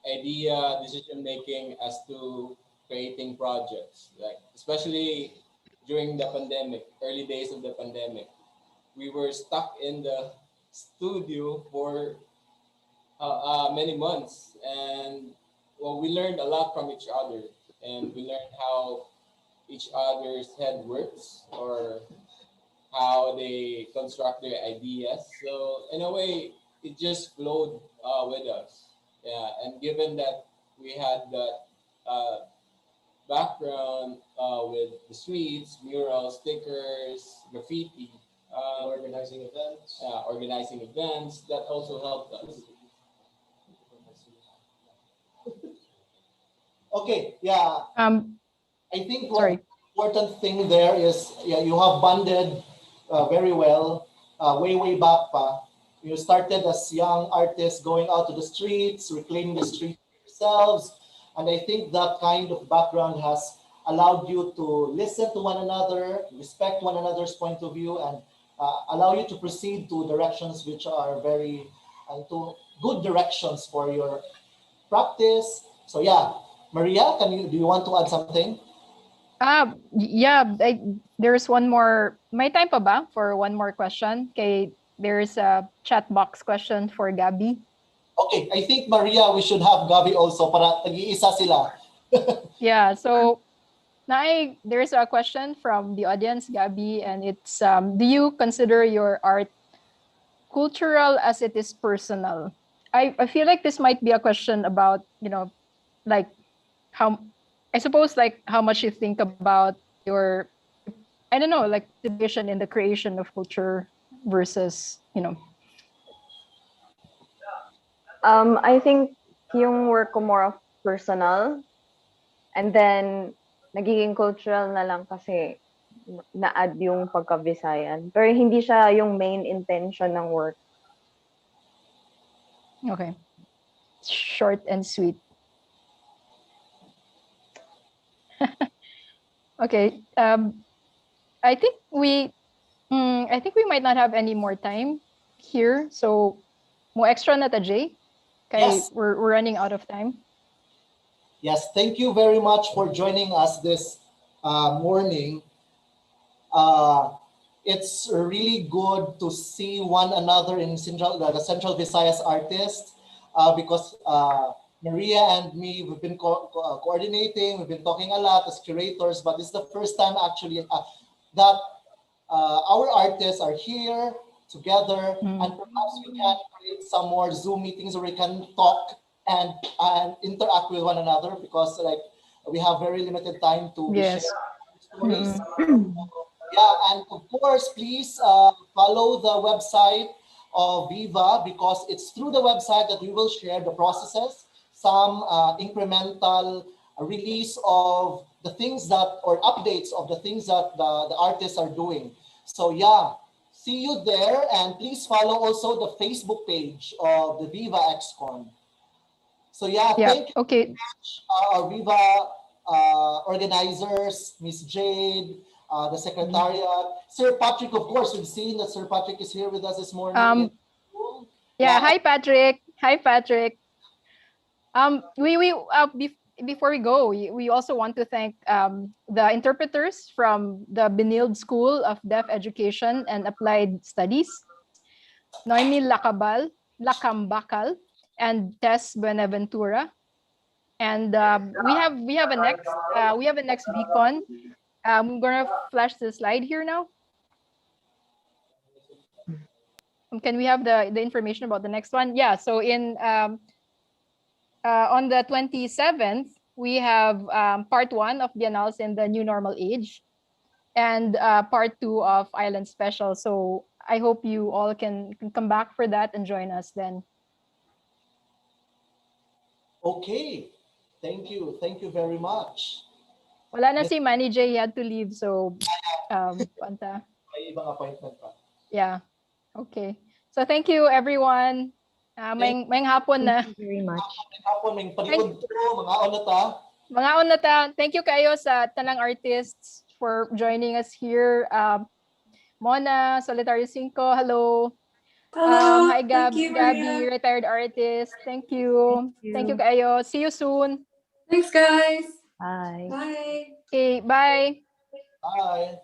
idea, decision making as to creating projects. Like especially during the pandemic, early days of the pandemic, we were stuck in the studio for many months, and well, we learned a lot from each other, and we learned how each other's head works or how they construct their ideas. So in a way, it just flowed with us. Yeah, and given that we had that background with the streets, murals, stickers, graffiti, organizing events, that also helped us. Okay, yeah. I think Sorry. important thing there is you have bonded very well way back pa. You started as young artists going out to the streets, reclaiming the streets yourselves. And I think that kind of background has allowed you to listen to one another, respect one another's point of view, and allow you to proceed to directions which are very to good directions for your practice. So yeah, Maria, do you want to add something? Yeah, there's one more. May time pa ba for one more question? There's a chat box question for Gabi. Okay, I think Maria, we should have Gabi also para tag-iisa sila. Yeah, so there's a question from the audience, Gabi, and it's do you consider your art cultural as it is personal? I feel like this might be a question about, like how much you think about your, I don't know, like division in the creation of culture versus, I think yung work ko more of personal, and then nagiging cultural na lang kasi na-add yung pagka-Visayan. Pero hindi siya yung main intention ng work. Okay. Short and sweet. Okay. I think we might not have any more time here. So, mo extra na ta, Jay? Yes. We're running out of time. Yes, thank you very much for joining us this morning. It's really good to see one another in the Central Visayas Artists because Maria and me, we've been coordinating, we've been talking a lot as curators, but this is the first time actually that our artists are here together, and perhaps we can create some more Zoom meetings where we can talk and interact with one another, because like we have very limited time to share stories. Yeah, and of course, please follow the website of VIVA, because it's through the website that we will share the processes, some incremental release of the things that, or updates of the things that the artists are doing. So yeah, see you there, and please follow also the Facebook page of the VIVA ExCon. So yeah, thank you very much, our VIVA organizers, Miss Jade, the Secretariat, Sir Patrick, of course, we've seen that Sir Patrick is here with us this morning. Hi Patrick. Hi Patrick. Before we go, we also want to thank the interpreters from the Benilde School of Deaf Education and Applied Studies, Noemi Lacambakal, and Tess Buenaventura. And we have a next VCon. I'm gonna flash the slide here now. Can we have the information about the next one? Yeah, so on the 27th, we have part 1 of Biennales in the New Normal Age, and part 2 of Island Special. So I hope you all can come back for that and join us then. Okay, thank you very much. Wala na si Manny J, he had to leave, so panta. May ibang appointment pa. Yeah, okay. So thank you everyone. May hapon na. Thank you very much. May paliod ko, mga on na ta. Thank you kayo sa tanang artists for joining us here. Mona, Solitario 5, hello. Hello. Hi Gabi, retired artist. Thank you. Thank you kayo. See you soon. Thanks, guys. Bye. Bye. Okay, bye. Bye.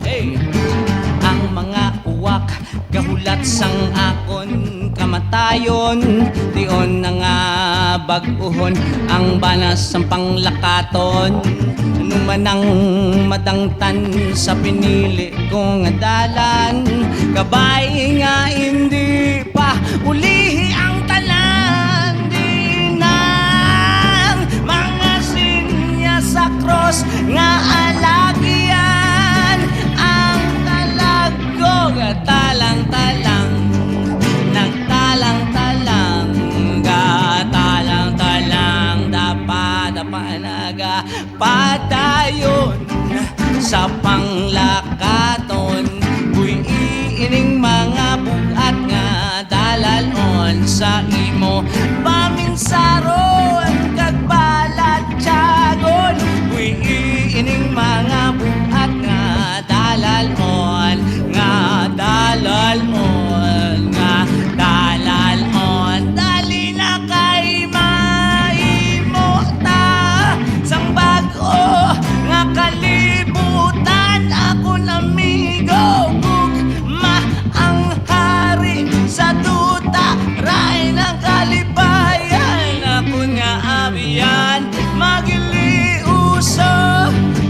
Hey, ang mga uwak gahulat sang akon kamatayon, dion na nga bag-uhon ang banas sang panglakaton. numanang madangtan sa pinili kong dalan. Kabay nga hindi pa ulihi ang tanan. Di nang mga sinya sa cross nga alagyan. Ang talagog talang-talang, nagtalang-talang, gatalang-talang, dapa-dapanaga padayon sa panglakaton. Uy iining mga bugat nga dalalon sa imo paminsaron kag balat tiyagon. Uy iining mga bugat nga dalalon, nga dalalon, nga dalalon. Dali na kay maimo ta sang bag-o nga kalibutan. Ako namigo gugma ang hari sa duta ray ng kalibayan. Ako nga abiyan magiliuso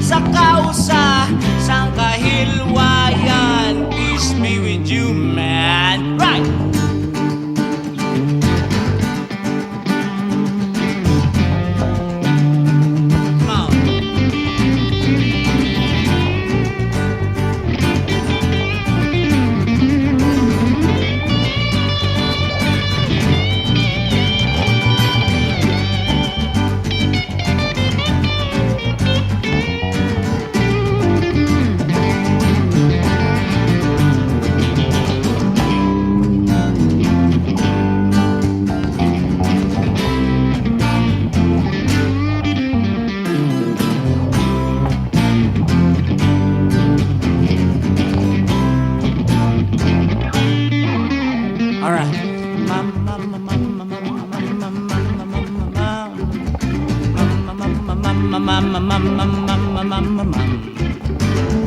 sa kausa sang kahilwayan. Peace be with you, man. Right. Come on. All right.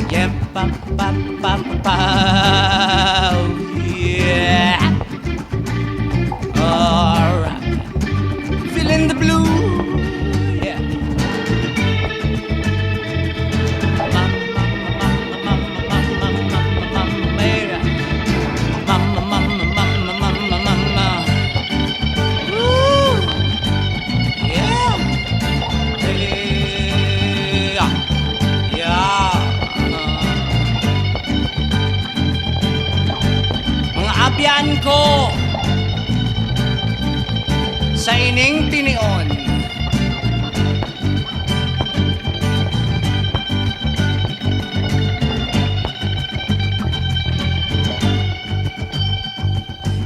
Yeah, pa pa pa pa. Yeah. All right. Feeling the blue. Yeah. Abyan ko sa ining tinion.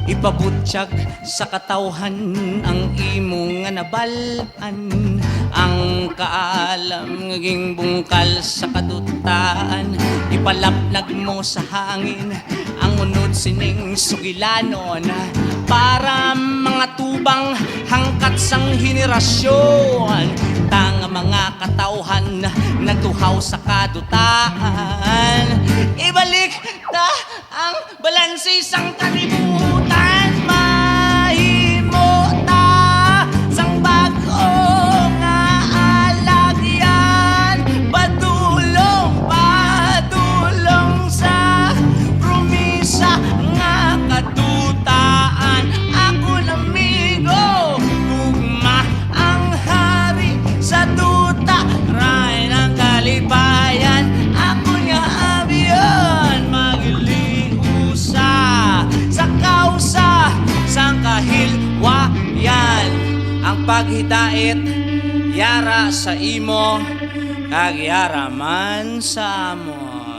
Ipabutyag sa katawhan ang imong nga nabalan. Ang kaalam ngaging bungkal sa kadutaan. Ipalapnag mo sa hangin ang unod sining sugilanon. Para mga tubang hangkat sang henerasyon. Tanga mga katawhan nagtuhaw sa kadutaan. Ibalik ta ang balanse sang kalibutan. Mahimo ta sang bag-o nga alagyan. Padulong sa promisa nga kadutaan. Ako namigo gugma ang hari sa duta ray ng kalibayan. Ako nga abiyon magiliusa sa kausa sang kahilwayan. Ang paghidait yara sa imo kag yara man sa amo.